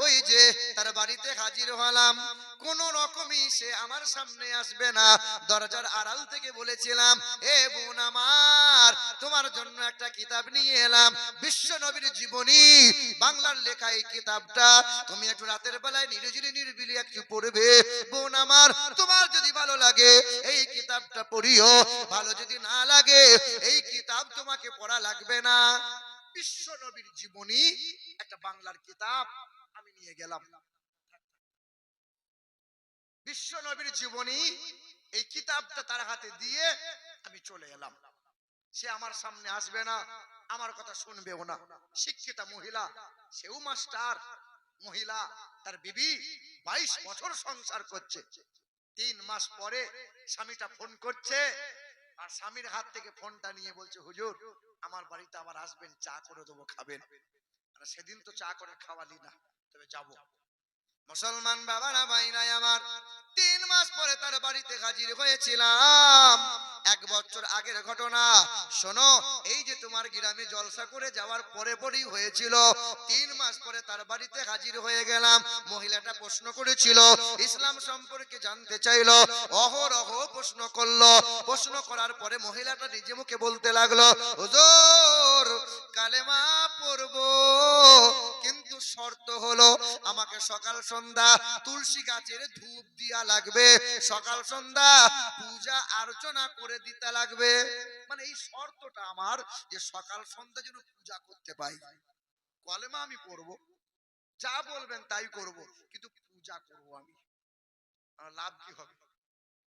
ওই যে তার বাড়িতে হাজির হলাম, কোন রকমই সে আমার সামনে আসবে না। দরজার আড়াল থেকে বলেছিলাম, এ বোন আমার, তোমার জন্য একটা কিতাব নিয়ে এলাম, বিশ্ব নবীর জীবনী, বাংলার লেখা এই কিতাবটা তুমি একটু রাতের বেলায় নিরিবিলি নিরিবিলি একটু পড়বে। বোন আমার, তোমার যদি ভালো লাগে এই কিতাবটা পড়িও, ভালো যদি না লাগে এই কিতাব তোমাকে পড়া লাগবে না। বিশ্ব নবীর জীবনী একটা বাংলার কিতাব আমি নিয়ে গেলাম। বিশ্ব নবীর জীবনী এই কিতাবটা তার হাতে দিয়ে আমি চলে এলাম। সে আমার সামনে আসবে না, আমার কথা শুনবেও না। শিক্ষিতা মহিলা, সেও মাস্টার মহিলা, তার বিবি 22 বছর সংসার করছে। 3 মাস পরে স্বামীটা ফোন করছে, আর স্বামীর হাত থেকে ফোনটা নিয়ে বলছে, হুজুর আমার বাড়িতে আবার আসবেন, চা করে দেবো, খাবেন। সেদিন তো চা করে খাওয়ালি না, তবে যাবো। মুসলমান বাবারা ভাইরা আমার, 3 মাস পরে তার বাড়িতে হাজির হয়েছিলাম। 1 বছর আগের ঘটনা শোনো। এই যে তোমার গ্রামে জলসা করে যাওয়ার পরে পরেই হয়েছিল। 3 মাস পরে তার বাড়িতে হাজির হয়ে গেলাম। মহিলাটা প্রশ্ন করেছিল, ইসলাম সম্পর্কে জানতে চাইলো, অহরহ প্রশ্ন করলো। প্রশ্ন করার পরে মহিলাটা নিজে মুখে বলতে লাগলো, হুজুর কালেমা পড়বো, কিন্তু শর্ত হলো আমাকে সকাল সন্ধ্যা তুলসী গাছের ধূপ দিয়া লাগবে, সকাল সন্ধ্যা পূজা অর্চনা করে দিতে লাগবে। মানে এই শর্তটা আমার, যে সকাল সন্ধ্যা যেন পূজা করতে পাই। কলেমা আমি পড়বো, যা বলবেন তাই করব, কিন্তু পূজা করব আমি। লাভ কি হবে?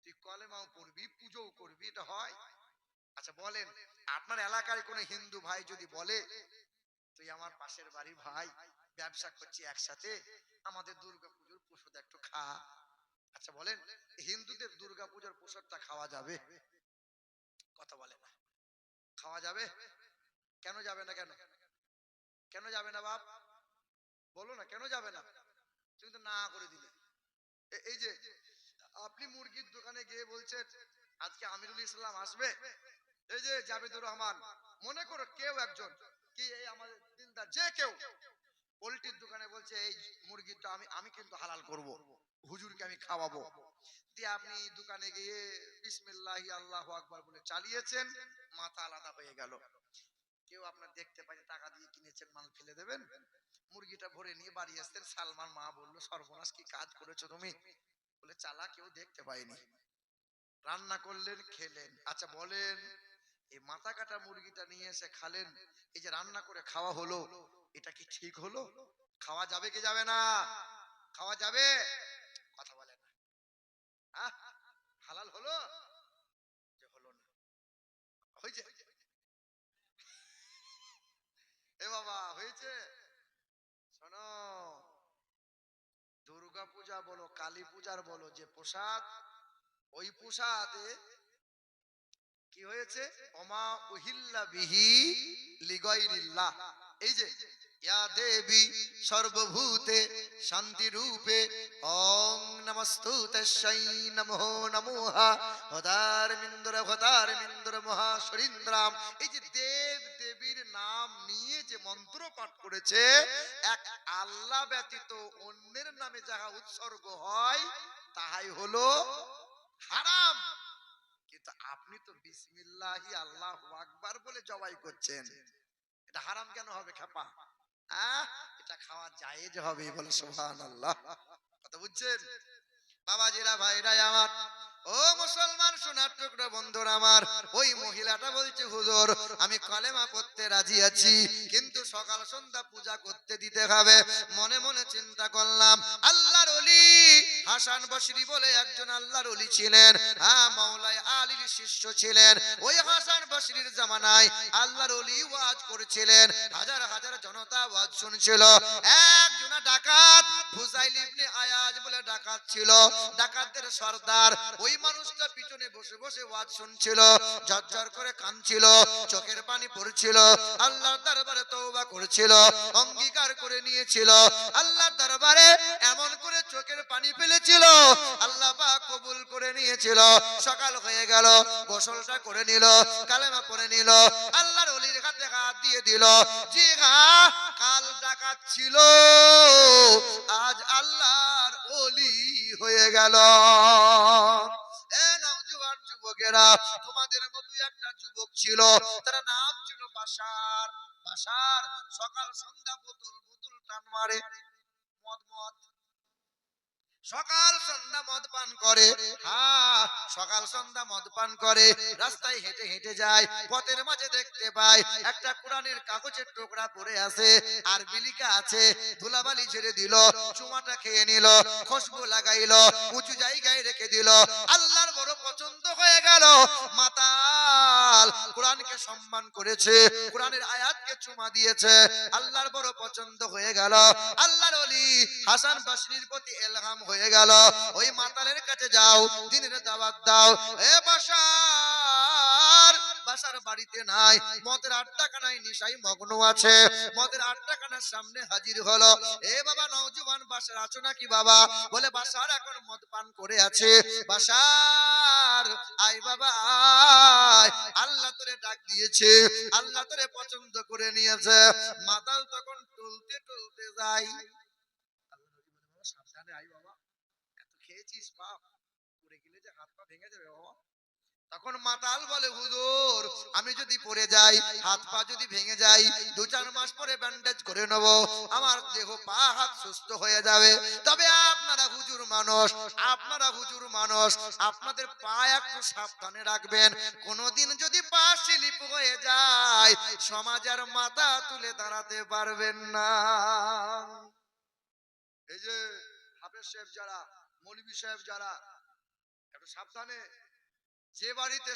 তুই কলেমাও পড়বি, পূজাও করবি, এটা হয়? আচ্ছা বলেন, আপনার এলাকার কোন হিন্দু ভাই যদি বলে, তুই আমার পাশের বাড়ি ভাই, ব্যবসা করছি একসাথে, আমাদের দুর্গাপুজোর প্রসাদ একটু খা। আচ্ছা বলেন, হিন্দুদের দুর্গাপূজার প্রসাদটা খাওয়া যাবে? কথা বলে না। খাওয়া যাবে? কেন যাবে না? কেন কেন যাবে না বাপ? বলো না, কেন যাবে না? তুমি তো না করে দিলে। এই যে আপনি মুরগির দোকানে গিয়ে বলছেন আজকে আমিরুল ইসলাম আসবে, এই যে জাবেদুর রহমান, মনে করো কেউ একজন, কি এই আমাদের দিনদার যে কেউ পোল্ট্রির দোকানে বলছে এই মুরগিটা আমি কিন্তু হালাল করব, হুজুরকে আমি খাওয়াবো, দিয়ে আপনি দোকানে গিয়ে বিসমিল্লাহি আল্লাহু আকবার বলে চালিয়েছেন, মাথা আলাদা হয়ে গেল। কেউ আপনার দেখতে পাই টাকা দিয়ে কিনেছেন, মাল ফেলে দেবেন, মুরগিটা ভরে নিয়ে বাড়ি আসতেন, সালমান মা বললো, সর্বনাশ কি কাজ করেছো তুমি? বলে চালা, কেউ দেখতে পায়নি। রান্না করলেন, খেলেন। আচ্ছা বলেন, এই মাথা কাটা মুরগিটা নিয়ে এসে খালেন, এই যে রান্না করে খাওয়া হলো, এটা কি ঠিক হলো? খাওয়া যাবে কি যাবে না? খাওয়া যাবে? কথা বলে না। হালাল হলো? যে হলো না। হয়েছে? এ বাবা হয়েছে? শোনো, দুর্গা পূজা বলো, কালী পূজার বলো, যে প্রসাদ, ওই প্রসাদে কি হয়েছে? ওমা উহিল্লা বিহি লিগাইরিল্লাহ। এই যে ইয়া দেবী সর্বভূতে শান্তি রূপে ওং নমস্তুতেশ্বৈ নমো নমোহা হদারমিন্দ্র মহাশরীন্দ্রাম। এই যে দেব দেবীর নাম নিয়ে যে মন্ত্র পাঠ করেছে, এক আল্লাহ ব্যতীত অন্যের নামে যাহা উৎসর্গ হয় তাহাই হলো হারাম। কিন্তু আপনি তো বিসমিল্লাহি আল্লাহু আকবার বলে জবাই করছেন, এটা হারাম কেন হবে খেপা? এটা খাওয়া জায়েজ হবে, বলে সুবহানাল্লাহ। কথা বুঝছেন বাবাজিরা, ভাইরা আমার, ও মুসলমান সোনার টুকরো বন্ধুরা আমার, ওই মহিলাটা বলছে, হুজুর আমি কালেমা পড়তে রাজি আছি, কিন্তু সকাল সন্ধ্যা পূজা করতে দিতে হবে। মনে মনে চিন্তা করলাম, আল্লাহর ওলি হাসান বসরি বলে একজন আল্লাহর ওলি ছিলেন, হ্যাঁ মাওলাই আলীর শিষ্য ছিলেন। ওই হাসান বসরির জামানায় আল্লাহর ওলি ওয়াজ করেছিলেন, হাজার হাজার জনতা ওয়াজ শুনছিল। একজন ডাকাত ফুজাইল ইবনে আয়াজ বলে ডাকাত ছিল, ডাকাতদের সর্দার। ওই মানুষটা পিছনে বসে বসে ওয়াজ শুনছিল, ঝরঝর করে কাঁদছিল, চোখের পানি পড়ছিল, আল্লাহর দরবারে তওবা করেছিল, অঙ্গীকার করে নিয়েছিল, আল্লাহর দরবারে এমন করে চোখের পানি ফেলেছিল, আল্লাহ পাক কবুল করে নিয়েছিল। সকাল হয়ে গেল, গোসলটা করে নিল, কালেমা পড়ে নিল, আল্লাহর ওলির হাতে হাত দিয়ে দিল। জি হ্যাঁ, কাল ডাকাত ছিল, হয়ে গেল। এ নওজোয়ান যুবকেরা, তোমাদের মতোই একটা যুবক ছিল, তার নাম ছিল বাশার। বাশার সকাল সন্ধ্যা বোতল বোতল টান মারে, মদ মদ, সকাল সন্ধ্যা মদ পান করে। হ্যাঁ, সকাল সন্ধ্যা মদ পান করে, রাস্তায় হেঁটে হেঁটে যায়, পথের মাঝে দেখতে পায় একটা কোরআনের কাগজের টুকরা পড়ে আছে, আর বিলিকা আছে, ধুলাবালি ছেড়ে দিল, চুমাটা খেয়ে নিল, খুশবু লাগাইল, উঁচু জায়গায় রেখে দিল। আল্লাহর বড় পছন্দ হয়ে গেল, মাতাল কোরআনকে সম্মান করেছে, কোরআনের আয়াতকে চুমা দিয়েছে, আল্লাহর বড় পছন্দ হয়ে গেল। আল্লাহর ওলি হাসান বসরির প্রতি ইলহাম হয়ে গেল, ওই মাতালের কাছে যাও, দিনের দাওয়াত দাও। এ বাশার, বাশার বাড়িতে নাই, মদের আড্ডাখানায় নেশায় মগ্ন আছে, মদের আড্ডাখানার সামনে হাজির হলো। এ বাবা নওজোয়ান বাশার আছো নাকি বাবা? বলে বাশার এখন মদ পান করে আছে। বাশার আয় বাবা আয়, আল্লাহ তোরে ডাক দিয়েছে, আল্লাহ তোরে পছন্দ করে নিয়েছে। মাতাল তখন টলতে টলতে যায়। সাবধানে আই বাবা, এত খেয়েছিস বাপ, পড়ে গেলে যে হাত পা ভেঙে যাবে বাবা। তখন মাতাল বলে, হুজুর আমি যদি পড়ে যাই, হাত পা যদি ভেঙে যাই, 2-4 মাস পরে ব্যান্ডেজ করে নেব, আমার দেহ পা হাত সুস্থ হয়ে যাবে। তবে আপনারা হুজুর মানুষ, আপনারা হুজুর মানুষ, আপনাদের পা একটু সাবধানে রাখবেন, কোনদিন যদি পা স্লিপ হয়ে যায়, সমাজের মাথা তুলে দাঁড়াতে পারবেন না। এই যে হাফেজ সাহেব যারা, মৌলভী সাহেব যারা, একটু সাবধানে। যে বাড়িতে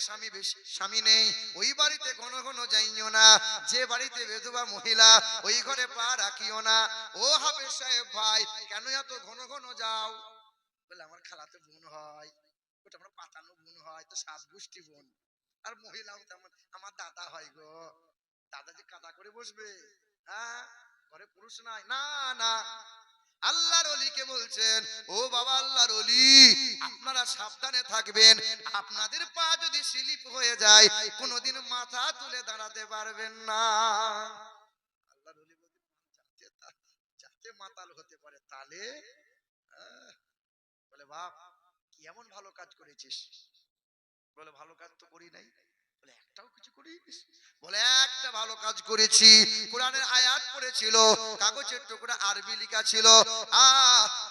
স্বামী নেই, ওই বাড়িতে ঘন ঘন যাইও না। যে বাড়িতে বিধবা মহিলা, ওই ঘরে পা রাখিও না। ও হাফেজ সাহেব ভাই, কেন এত ঘন ঘন যাও? বলে আমার খালাতো বোন হয়, ওটা আমার পাতানো বোন হয়, তো 7 গোষ্ঠী বোন। আর মহিলাও তেমন আমার দাদা হয় গো। দাদা যে কাদা করে বসবে, হ্যাঁ, ঘরে পুরুষ নাই, না না। আল্লাহর ওলিকে বলছেন, ও বাবা আল্লাহর ওলি, আপনারা সাবধানে থাকবেন, আপনাদের পা যদি স্লিপ হয়ে যায়, কোনোদিন মাথা তুলে দাঁড়াতে পারবেন না। আল্লাহর ওলি বলছেন, যাতে মাতাল হতে পারে তালে। বলে বাপ কি এমন ভালো কাজ করেছিস? বলে ভালো কাজ তো করি নাই। বলে একটাও কিছু করিস? বলে একটা ভালো কাজ করেছি, কোরআনের আয়াত পড়েছিল, কাগজের টুকরা আরবি লেখা ছিল,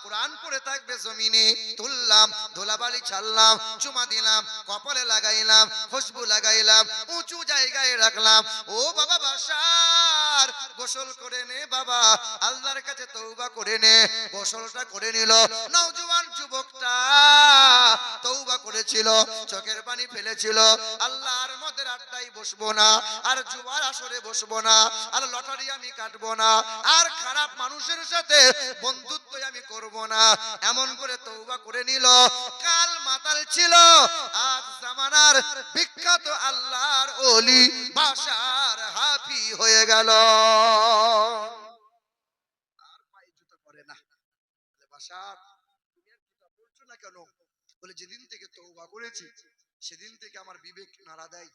কোরআন পড়ে থাকবে, জমিনে তুললাম, ধুলাবালি ছাড়লাম, চুমা দিলাম, কপালে লাগাইলাম, খুশবু লাগাইলাম, উঁচু জায়গায় রাখলাম। ও বাবা বাশার, গোসল করে নে বাবা, আল্লাহর কাছে তওবা করে নে। গোসলটা করে নিল, নওজোয়ান যুবকটা তওবা করেছিল, চোখের পানি ফেলেছিল, আল্লাহর মদের আড্ডায় বসবো না, আর জুয়ার আসরে বসবো না, আর লটারি আমি কাটবো না, আর খারাপ মানুষের সাথে বন্ধুত্ব আমি করব না, এমন করে তওবা করে নিল। কাল মাতাল ছিল, আজ জামানার বিখ্যাত আল্লাহর ওলি বাশার হাফি হয়ে গেল। আর পায়ে জুতো পরে না। বলে বাশার তুমি আর জুতো পরছো না কেন? বলে যেদিন থেকে তওবা করেছি, সেদিন থেকে আমার বিবেক নাড়া দেয়,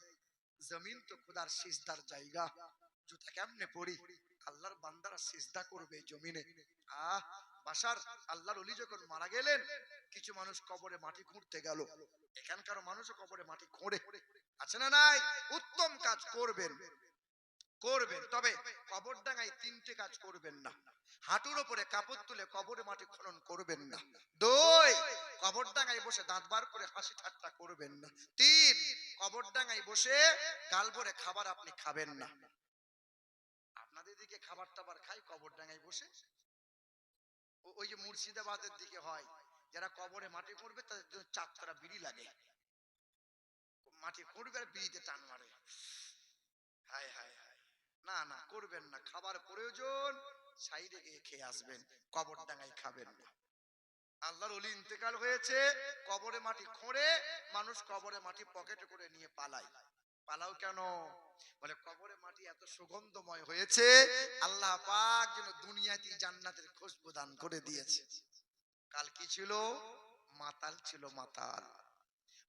জমিন তো খোদার সিজদার জায়গা, জুতা কেমনে পড়ি? আল্লাহর বান্দারা সিজদা করবে জমিনে। বাশার আল্লাহর ওলি যখন মারা গেলেন, কিছু মানুষ কবরে মাটি খুঁড়তে গেল। এখানকার মানুষও কবরে মাটি খোঁড়ে, আছে না নাই? উত্তম কাজ করবেন, করবেন, তবে কবরডাঙ্গায় 3টে কাজ করবেন না। হাঁটুর উপরে কাপড় তুলে কবরে মাটি খনন করবেন না। 2, কবরডাঙ্গায় বসে দাঁত বার করে হাসি ঠাট্টা করবেন না। 3, কবরডাঙ্গায় বসে গাল ভরে খাবার আপনি খাবেন না। আপনাদের দিকে খাবার টাবার খাই কবরডাঙ্গায় বসে? ওই যে মুর্শিদাবাদের দিকে হয়, যারা কবরে মাটি করবে তাদের জন্য 4 বিড়ি লাগে, মাটি করবে আর বিড়িতে টান মারে। হায় হায় হায়, না না করবেন না। খাবার প্রয়োজন, সাইডে গিয়ে খেয়ে আসবেন, কবরডাঙ্গায় খাবেন না। আল্লাহর ওলি ইন্তেকাল হয়েছে, কবরে মাটি খোঁড়ে মানুষ, কবরে মাটি পকেটে করে নিয়ে পালায়। পালাও কেন? বলে কবরে মাটি এত সুগন্ধময় হয়েছে, আল্লাহ পাক যেন দুনিয়াতে জান্নাতের খুশবু দান করে দিয়েছে। কাল কি ছিল? মাতাল ছিল, মাতাল।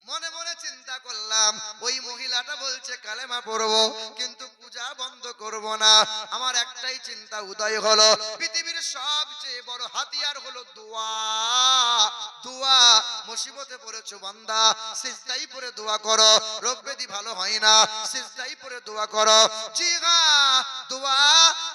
মনে মনে চিন্তা করলাম, ওই মহিলাটা বলছে কালেমা পড়বো, কিন্তু পূজা বন্ধ করব না। আমার একটাই চিন্তা উদয় হলো, পৃথিবীর সব সবচেয়ে বড় হাতিয়ার হলো দোয়া। দোয়া। মুসিবতে পড়েছো বান্দা, সিজদাই পড়ে দোয়া করো। রোগ ব্যাধি ভালো হয় না, সিজদাই পড়ে দোয়া করো। জি হ্যাঁ, দোয়া।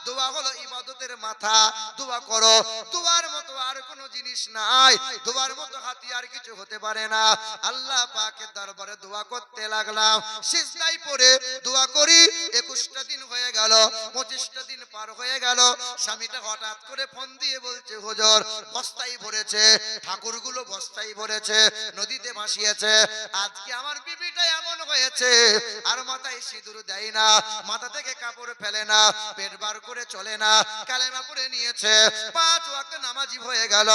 দোয়া হলো ইবাদতের মাথা। দোয়া করো। দোয়ার মতো আর কোনো জিনিস নাই, দোয়ার মতো হাতিয়ার কিছু হতে পারে না। আল্লাহ পাকের দরবারে দোয়া করতে লাগলাম, সিজদাই পড়ে দোয়া করি। 21টা দিন হয়ে গেল, 25টা দিন পার হয়ে গেল। স্বামীটা হঠাৎ করে ফোন দিয়ে বলছে, হুজুর বস্তায় ভরেছে, ঠাকুরগুলো বস্তায় ভরেছে, নদীতে ভাসিয়েছে। আজকে আমার বিবিটা এমন হয়েছে, আর মাথায় সিঁদুর দেয় না, মাথা থেকে কাপড় ফেলে না, পেট বার করে চলে না, কালেমা পড়ে নিয়েছে, 5 ওয়াক্ত নামাজি হয়ে গেল।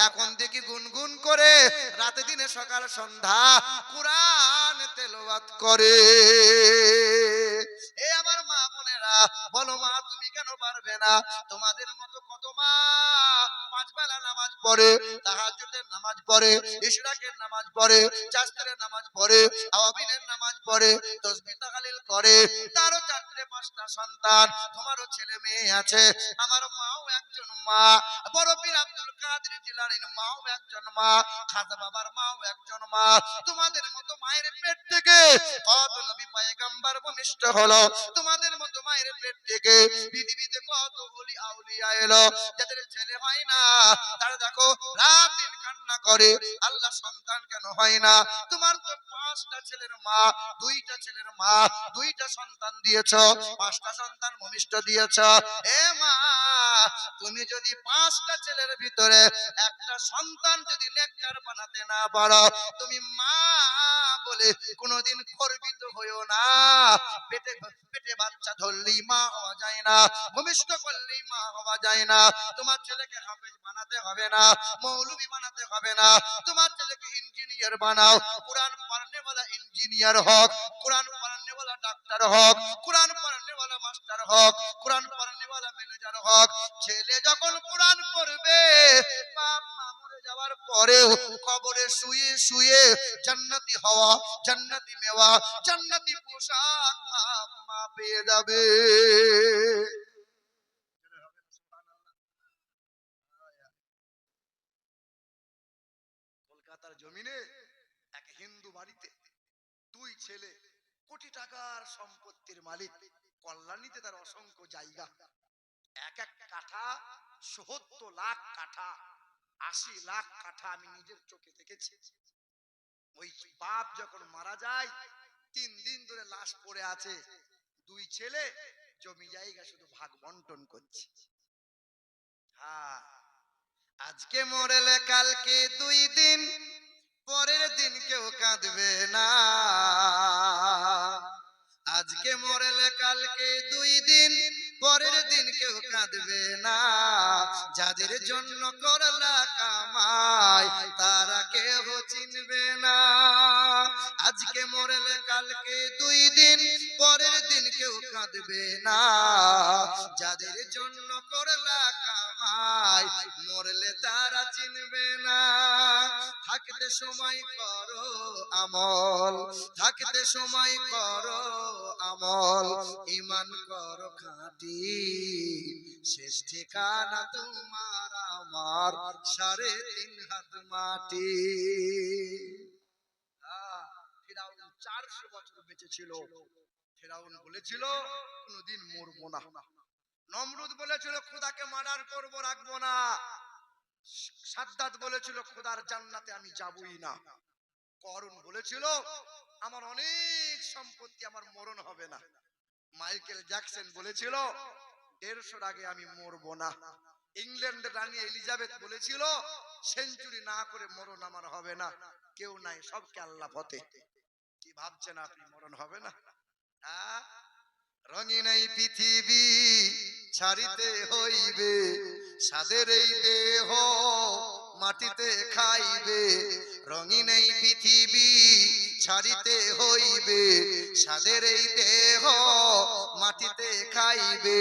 এখন দেখি গুনগুন করে রাতে দিনে সকাল সন্ধ্যা কুরআন তেলাওয়াত করে। এ আমার মা বোনেরা, বলো মা তুমি কেন পারবে না? তোমাদের মতো কত মা 5 বেলা নামাজ পড়ে, তাহাজ্জুদের নামাজ পড়ে, ইশরাকের নামাজ পড়ে, চাশতের নামাজ পড়ে, আওয়াবিনের নামাজ পড়ে, তাসবিহ তাহলিল করে, তারও 4টে 5টা সন্তান। তোমারও ছেলে মেয়ে আছে। আমার মাও একজন মা, বড় পীর আব্দুল কাদের জিলানীর মাও একজন মা, খাজা বাবার মাও একজন মা। তোমাদের মতো মায়ের পেট থেকে কত নবী পয়গম্বর ভূমিষ্ঠ হলো, তোমাদের মতো মায়ের পেট থেকে পৃথিবীতে কত ওলি আউলিয়া এলো। যাদের ছেলে হয় না তারা দেখো রাত দিন কান্না করে, আল্লাহ সন্তান কেন হয় না? তোমার তো 5টা ছেলের মা, 2টা ছেলের মা, 2টা সন্তান দিয়েছো, 5টা সন্তান ভূমিষ্ঠ দিয়েছো। এ মা, তুমি যদি 5টা ছেলের ভিতরে একটা সন্তান যদি নেককার বানাতে না পারো, তুমি মা বলে কোনোদিন গর্বিত হইও না। পেটে পেটে বাচ্চা ধরলেই মা হওয়া যায় না, ভূমিষ্ঠ করলেই মা হওয়া যায় না। তোমার ছেলেকে হাফেজ বানাতে হবে না, মৌলভী বানাতে হবে না, তোমার ছেলেকে ইঞ্জিনিয়ার বানাও। কোরআন পড়নে वाला ইঞ্জিনিয়ার হোক, কোরআন পড়নে वाला ডাক্তার হোক, কোরআন পড়নে वाला মাস্টার হোক, কোরআন পড়নে वाला ম্যানেজার হোক। ছেলে যখন কোরআন পড়বে, বাপ মা মরে যাওয়ার পরেও কবরে শুয়ে শুয়ে জান্নাতি হওয়া, জান্নাতি মেওয়া, জান্নাতি পোশাক বাপ মা পেয়ে যাবে। কলকাতার জমিনে এক হিন্দু বাড়িতে 2 ছেলে, কোটি টাকার সম্পত্তির মালিক, কল্যাণীতে তার অসংখ্য জায়গা, এক এক কাঠা ৭০ লাখ কাঠা, ৮০ লাখ কাঠা আমি নিজের চোখে দেখেছি। ওই বাপ যখন মারা যায় 3 দিন ধরে লাশ পড়ে আছে, 2 ছেলে জমি জায়গা শুধু ভাগ বন্টন করছে। হ্যাঁ, আজকে মরেলে কালকে 2 দিন, পরের দিন কেউ কাঁদবে না। আজকে মরেলে কালকে 2 দিন, পরের দিন কেউ কাঁদবে না। যাদের জন্য করলা কামাই তারা কেউ চিনবে না। আজকে মরেলে কালকে 2 দিন, পরের দিন কেউ কাঁদবে না। যাদের জন্য করলা কামাই মরলে তারা চিনবে না। থাকতে সময় করো আমল, থাকতে সময় করো আমল, ঈমান করো খাঁটি, শেষ ঠিকানা তোমার আমার 3.5 হাত মাটি। ফিরাউন 400 বছর বেঁচে ছিল। ফিরাউন বলেছিল কোনদিন মরবো না। নমরুদ বলেছিল খোদাকে মার্ডার করব, রাখবো না। সাদ্দাত বলেছিল খোদার জান্নাতে আমি যাবই না। করুন বলেছিল আমার অনেক সম্পত্তি, আমার মরণ হবে না। মাইকেল জ্যাকসন বলেছিল 150 আগে আমি মরবো না। ইংল্যান্ডের রানী এলিজাবেথ বলেছিল সেঞ্চুরি না করে মরণ আমার হবে না। কেউ নাই, সবকে আল্লাহ পথে। কি ভাবছেন আপনি মরণ হবে না? রঙিন এই পৃথিবী ছাড়িতে হইবে, সাদের এই দেহ মাটিতে খাইবে। রঙিন এই পৃথিবী ছাড়িতে হইবে, সাদের এই দেহ মাটিতে খাইবে।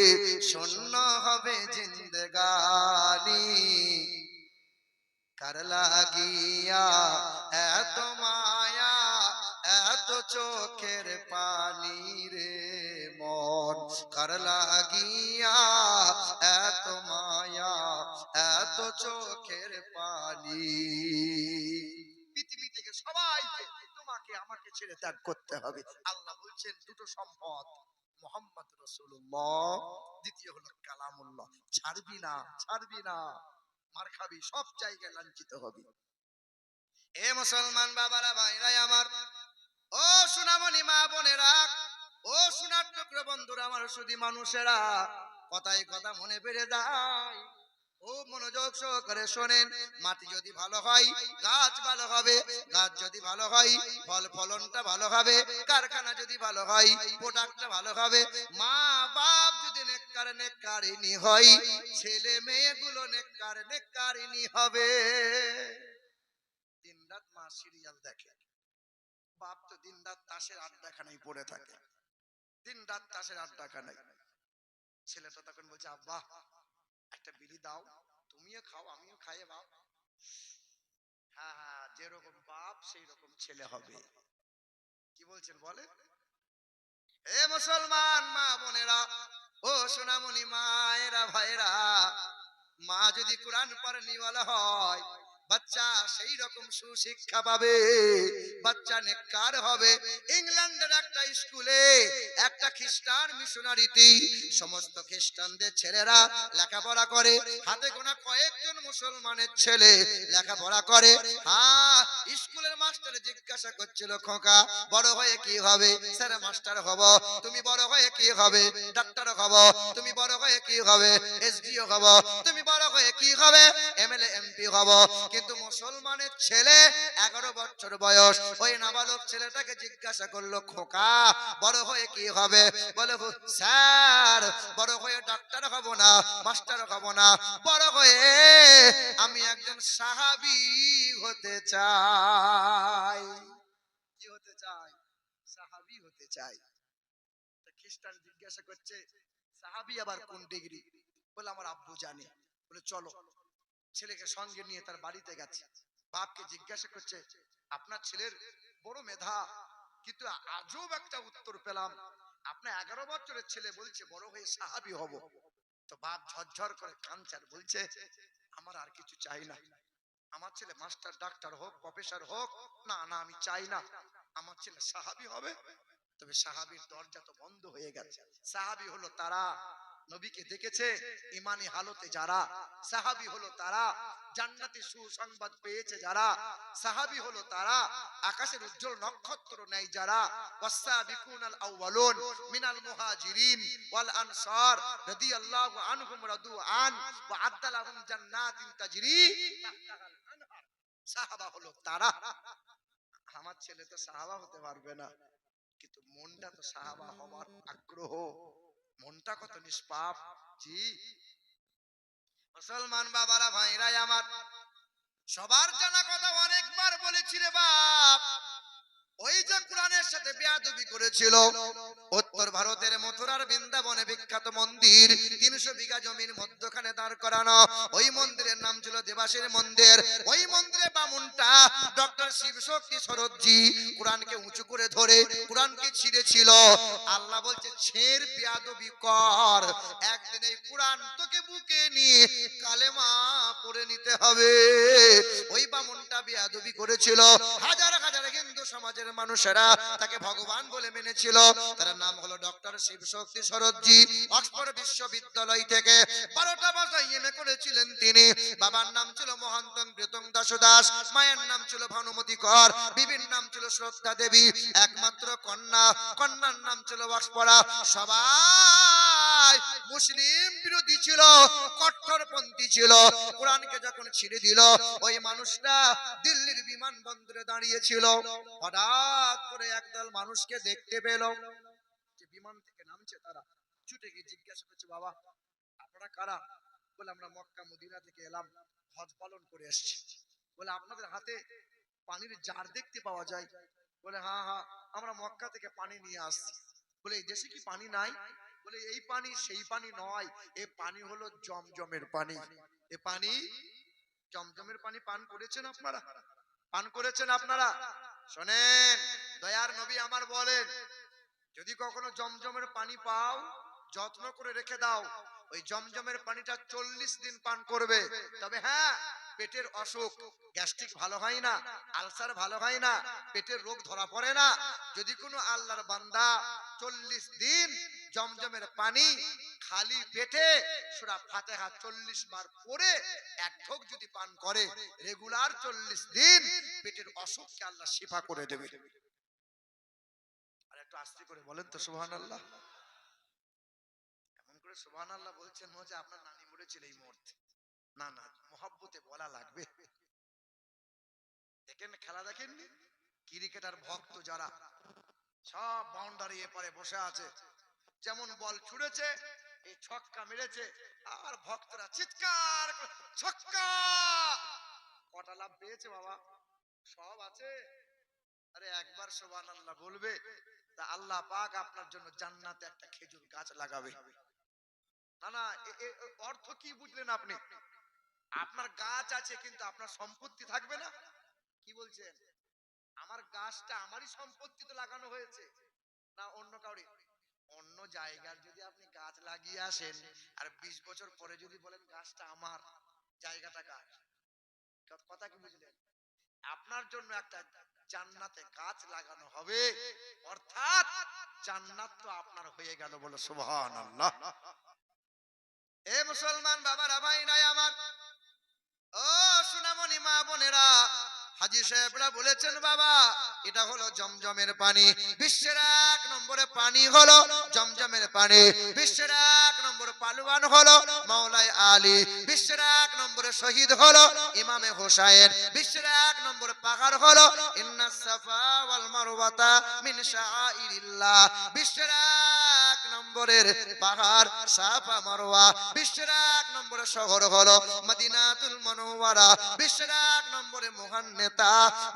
শূন্য হবে জিন্দেগানি, কার লাগিয়া এত মায়া এত চোখের পানি রে মন কার লাগিয়া, এত মায়া এত চোখের পানি। পৃথিবী থেকে সবাইকে তোমাকে আমাকে ছেড়ে ত্যাগ করতে হবে। আল্লাহ বলছেন দুটো সম্পদ, মুহাম্মদ রাসূলুল্লাহ, দ্বিতীয় হলো কালামুল্লাহ। ছাড়বি না, ছাড়বি না, মার খাবি, সব জায়গায় লাঞ্ছিত হবি। এ মুসলমান বাবারা ভাইরা আমার, ও সোনামণি মা বোনেরা, ও সোনার টুকরো বন্ধুরা, আমার শুধু মানুষেরা, কথায় কথা মনে পেরে যায়। ও মনোযোগ সহকারে শোনেন, মাটি যদি ভালো হয় গাছ ভালো হবে, গাছ যদি ভালো হয় ফল ফলনটা ভালো হবে, কারখানা যদি ভালো হয় প্রোডাক্টটা ভালো হবে, মা বাপ যদি নেককার নেককারিনী হয়, ছেলে মেয়েগুলো নেককার নেককারিনী হবে। দিনরাত মা সিরিয়াল দেখে, বাপ তো দিনরাত তাসের আড্ডাখানায় পড়ে থাকে, দিনরাত তাসের আড্ডাখানায়। ছেলেটা তখন বলছে, আব্বা একটা বিড়ি দাও, তুমিও খাও আমিও খাই বাপ। হ্যাঁ হ্যাঁ, যেরকম বাপ সেই রকম ছেলে হবে। কি বলছেন বলে? এ মুসলমান মা বোনেরা, ও সোনামণি মায়েরা ভাইরা, মা যদি কোরআন পড়নিওয়ালা হয়, বাচ্চা সেই রকম সুশিক্ষা পাবে, বাচ্চা নেককার হবে। ইংল্যান্ডের একটা স্কুলে একটা খ্রিস্টান মিশনারিতে সমস্ত খ্রিস্টানদের ছেলেরা লেখাপড়া করে, হাতে গোনা কয়েকজন মুসলমানের ছেলে লেখাপড়া করে। হ্যাঁ, স্কুলের মাস্টার জিজ্ঞাসা করছিল, খোকা বড় হয়ে কি হবে? স্যার মাস্টার হব। তুমি বড় হয়ে কি হবে? ডাক্তার হব। তুমি বড় হয়ে কি হবে? এসডিও হব। তুমি বড় হয়ে কি হবে? এমএলএ এমপি হব। কিন্তু মুসলমানের ছেলে 11 বছর বয়স, ওই নাবালক ছেলেটাকে জিজ্ঞাসা করলো, খোকা বড় হয়ে কি হবে? বলে, স্যার বড় হয়ে ডাক্তার হব না, মাস্টার হব না, বড় হয়ে আমি একজন সাহাবী হতে চাই। কি হতে চাই? সাহাবী হতে চাই। খ্রিস্টান জিজ্ঞাসা করছে, সাহাবী আবার কোন ডিগ্রি? বলে, আমার আব্বু জানে। বলে, চলো। ছেলেকে সঙ্গে নিয়ে তার বাড়িতে গেছে। বাপকে জিজ্ঞাসা করছে, আপনার ছেলের বড় মেধা, কিন্তু আজব একটা উত্তর পেলাম, আপনার 11 বছরের ছেলে বলছে বড় হয়ে সাহাবী হব। তো বাপ ঝরঝর করে কাঁদছে আর বলছে, আমার আর কিছু চাই না, আমার ছেলে মাস্টার ডাক্তার হোক, প্রফেসর হোক, না না আমি চাই না, আমার ছেলে সাহাবী হবে। তবে সাহাবীর দরজা তো বন্ধ হয়ে গেছে। সাহাবী হলো তারা নবীকে দেখেছে ইমানি হালতে, যারা সাহাবী হলো তারা জান্নাতি সুসংবাদ পেয়েছে, যারা সাহাবী হলো তারা আকাশের উজ্জ্বল নক্ষত্র নেই, যারা ওয়াসাবিকুনাল আউয়ালুন মিনাল মুহাজিরিন ওয়াল আনসার রাদিয়াল্লাহু আনহুম রাদু আন ওয়া আদ্দালাহুম জান্নাতিন তাজরি তাহতাহাল আনহার। সাহাবা হলো তারা। আমার ছেলে তো সাহাবা হতে পারবে না, কিন্তু মনটা তো সাহাবা হওয়ার আগ্রহ, মনটা কত নিষ্পাপ। জি মুসলমান বাবারা ভাইরা আমার, সবার জানা কথা, অনেকবার বলেছি রে বাপ, ওই যে কোরআনের সাথে বেয়াদবি করেছিল, উত্তর ভারতের মথুরার বৃন্দাবনে বিখ্যাত মন্দির, 300 বিঘা জমির মধ্যখানে দাঁড় করানো, ওই মন্দিরের নাম ছিল দেবাসের মন্দির। ওই মন্দিরে বামুনটা ডক্টর শিবশক্তি সরোজি কোরআনকে উঁচু করে ধরে কোরআনকে ছিঁড়েছিল। আল্লাহ বলছে, ছেড় বেয়াদবি কর, একদিন এই কোরআন তোকে বুকে নিয়ে কালেমা পড়ে নিতে হবে। ওই বামুনটা বেয়াদবি করেছিল, হাজার হাজার হিন্দু সমাজের মানুষেরা তাকে ভগবান বলে মেনেছিল। তার নাম হলো ডক্টর শিবশক্তি সরোজি। অক্সফোর্ড বিশ্ববিদ্যালয় থেকে 12টা ভাষা এমএ করেছিলেন তিনি। বাবার নাম ছিল মহান্তং প্রীতং দাস দাস, মায়ের নাম ছিল ভানুমতি কর, বিবির নাম ছিল শ্রদ্ধা দেবী, একমাত্র কন্যা, কন্যার নাম ছিল অক্সপরা। সবাই মুসলিম বিরোধী ছিল, কট্টরপন্থী ছিল। কোরআনকে যখন ছিঁড়ে দিল, ওই মানুষটা দিল্লির বিমানবন্দরে দাঁড়িয়েছিল। হঠাৎ করে একদল মানুষকে দেখতে পেল, যে বিমান থেকে নামছে, তারা ছুটে গিয়ে জিজ্ঞাসা করছে, বাবা আপনারা কারা? বলে, আমরা মক্কা মদিনা থেকে এলাম, হজ পালন করে এসেছি। বলে, আপনাদের হাতে পানির জার দেখতে পাওয়া যায়? বলে, হ্যাঁ হ্যাঁ, আমরা মক্কা থেকে পানি নিয়ে আসছি। বলে, এই দেশে কি পানি নাই? বলে, এই পানি সেই পানি নয়, এই পানি হলো জমজমের পানি। এ পানি জমজমের পানি পান করেছেন আপনারা? পান করেছেন আপনারা? শোনেন, দয়ার নবী আমার বলেন, যদি কখনো জমজমের পানি পাও, যত্ন করে রেখে দাও। ওই জমজমের পানিটা 40 দিন পান করবে। তবে হ্যাঁ, পেটের অসুখ, গ্যাস্ট্রিক ভালো হয় না, আলসার ভালো হয় না, পেটের রোগ ধরা পড়ে না। যদি কোনো আল্লাহর বান্দা 40 দিন জমজমের পানি খালি পেটে সূরা ফাতিহা 40 বার পড়ে এক ঢোক যদি পান করে, রেগুলার 40 দিন পেটের অসুখকে আল্লাহ শিফা করে দেবে। আর একটু আস্তে করে বলেন তো সুবহানাল্লাহ। এমন করে সুবহানাল্লাহ বলছেন মনে হচ্ছে আপনার নানি মরেছিল এই মুহূর্তে। না না, মহব্বতে বলা লাগবে। দেখেন খেলা দেখেননি, ক্রিকেটার ভক্ত যারা সব বাউন্ডারি এপারে বসে আছে, যেমন বল ছুড়েছে, এই ছক্কা মেরেছে, আর ভক্তরা চিৎকার করে, ছক্কা! কটা লাভ পেয়েছে বাবা? সব আছে। আরে একবার সুবহানাল্লাহ বলবে, তা আল্লাহ পাক আপনার জন্য জান্নাতে একটা খেজুর গাছ লাগাবে। না না, অর্থ কি বুঝলেন আপনি? আপনার গাছ আছে কিন্তু আপনার সম্পত্তি থাকবে না। কি বলছেন? আমার গাছটা আমারই সম্পত্তিতে লাগানো হয়েছে না অন্য কাউরি? অন্য জায়গার যদি আপনি গাছ লাগিয়ে আসেন আর 20 বছর পরে যদি বলেন গাছটা আমার, জায়গাটা কার? কথা কি বুঝলেন? আপনার জন্য একটা জান্নাতে গাছ লাগানো হবে, অর্থাৎ জান্নাত তো আপনার হয়ে গেল, বলে সুবহানাল্লাহ। এ মুসলমান বাবারা, ভাইরাই আমার, ও সোনামণি মা বোনেরা, হাজী সাহেবরা বলেছেন বাবা, এটা হলো জমজমের পানি। বিশ্বের 1 নম্বরে পানি হলো জমজমের পানি। বিশ্বের 1 নম্বর পালওয়ান হলো মাওলাই আলী। বিশ্বের 1 নম্বরে শহীদ হলো ইমামে হোসাইন। বিশ্বের 1 নম্বর পাহাড় হলো ইন্নাস সাফা ওয়াল মারওয়াতা মিন শাআইরিল্লাহ। বিশ্বের 1 নম্বরের পাহাড় সাফা মারওয়া। বিশ্বের 1 নম্বরের শহর হলো মদিনাতুল মুনাওয়ারা। বিশ্বের 1 নম্বরে মহান নেতা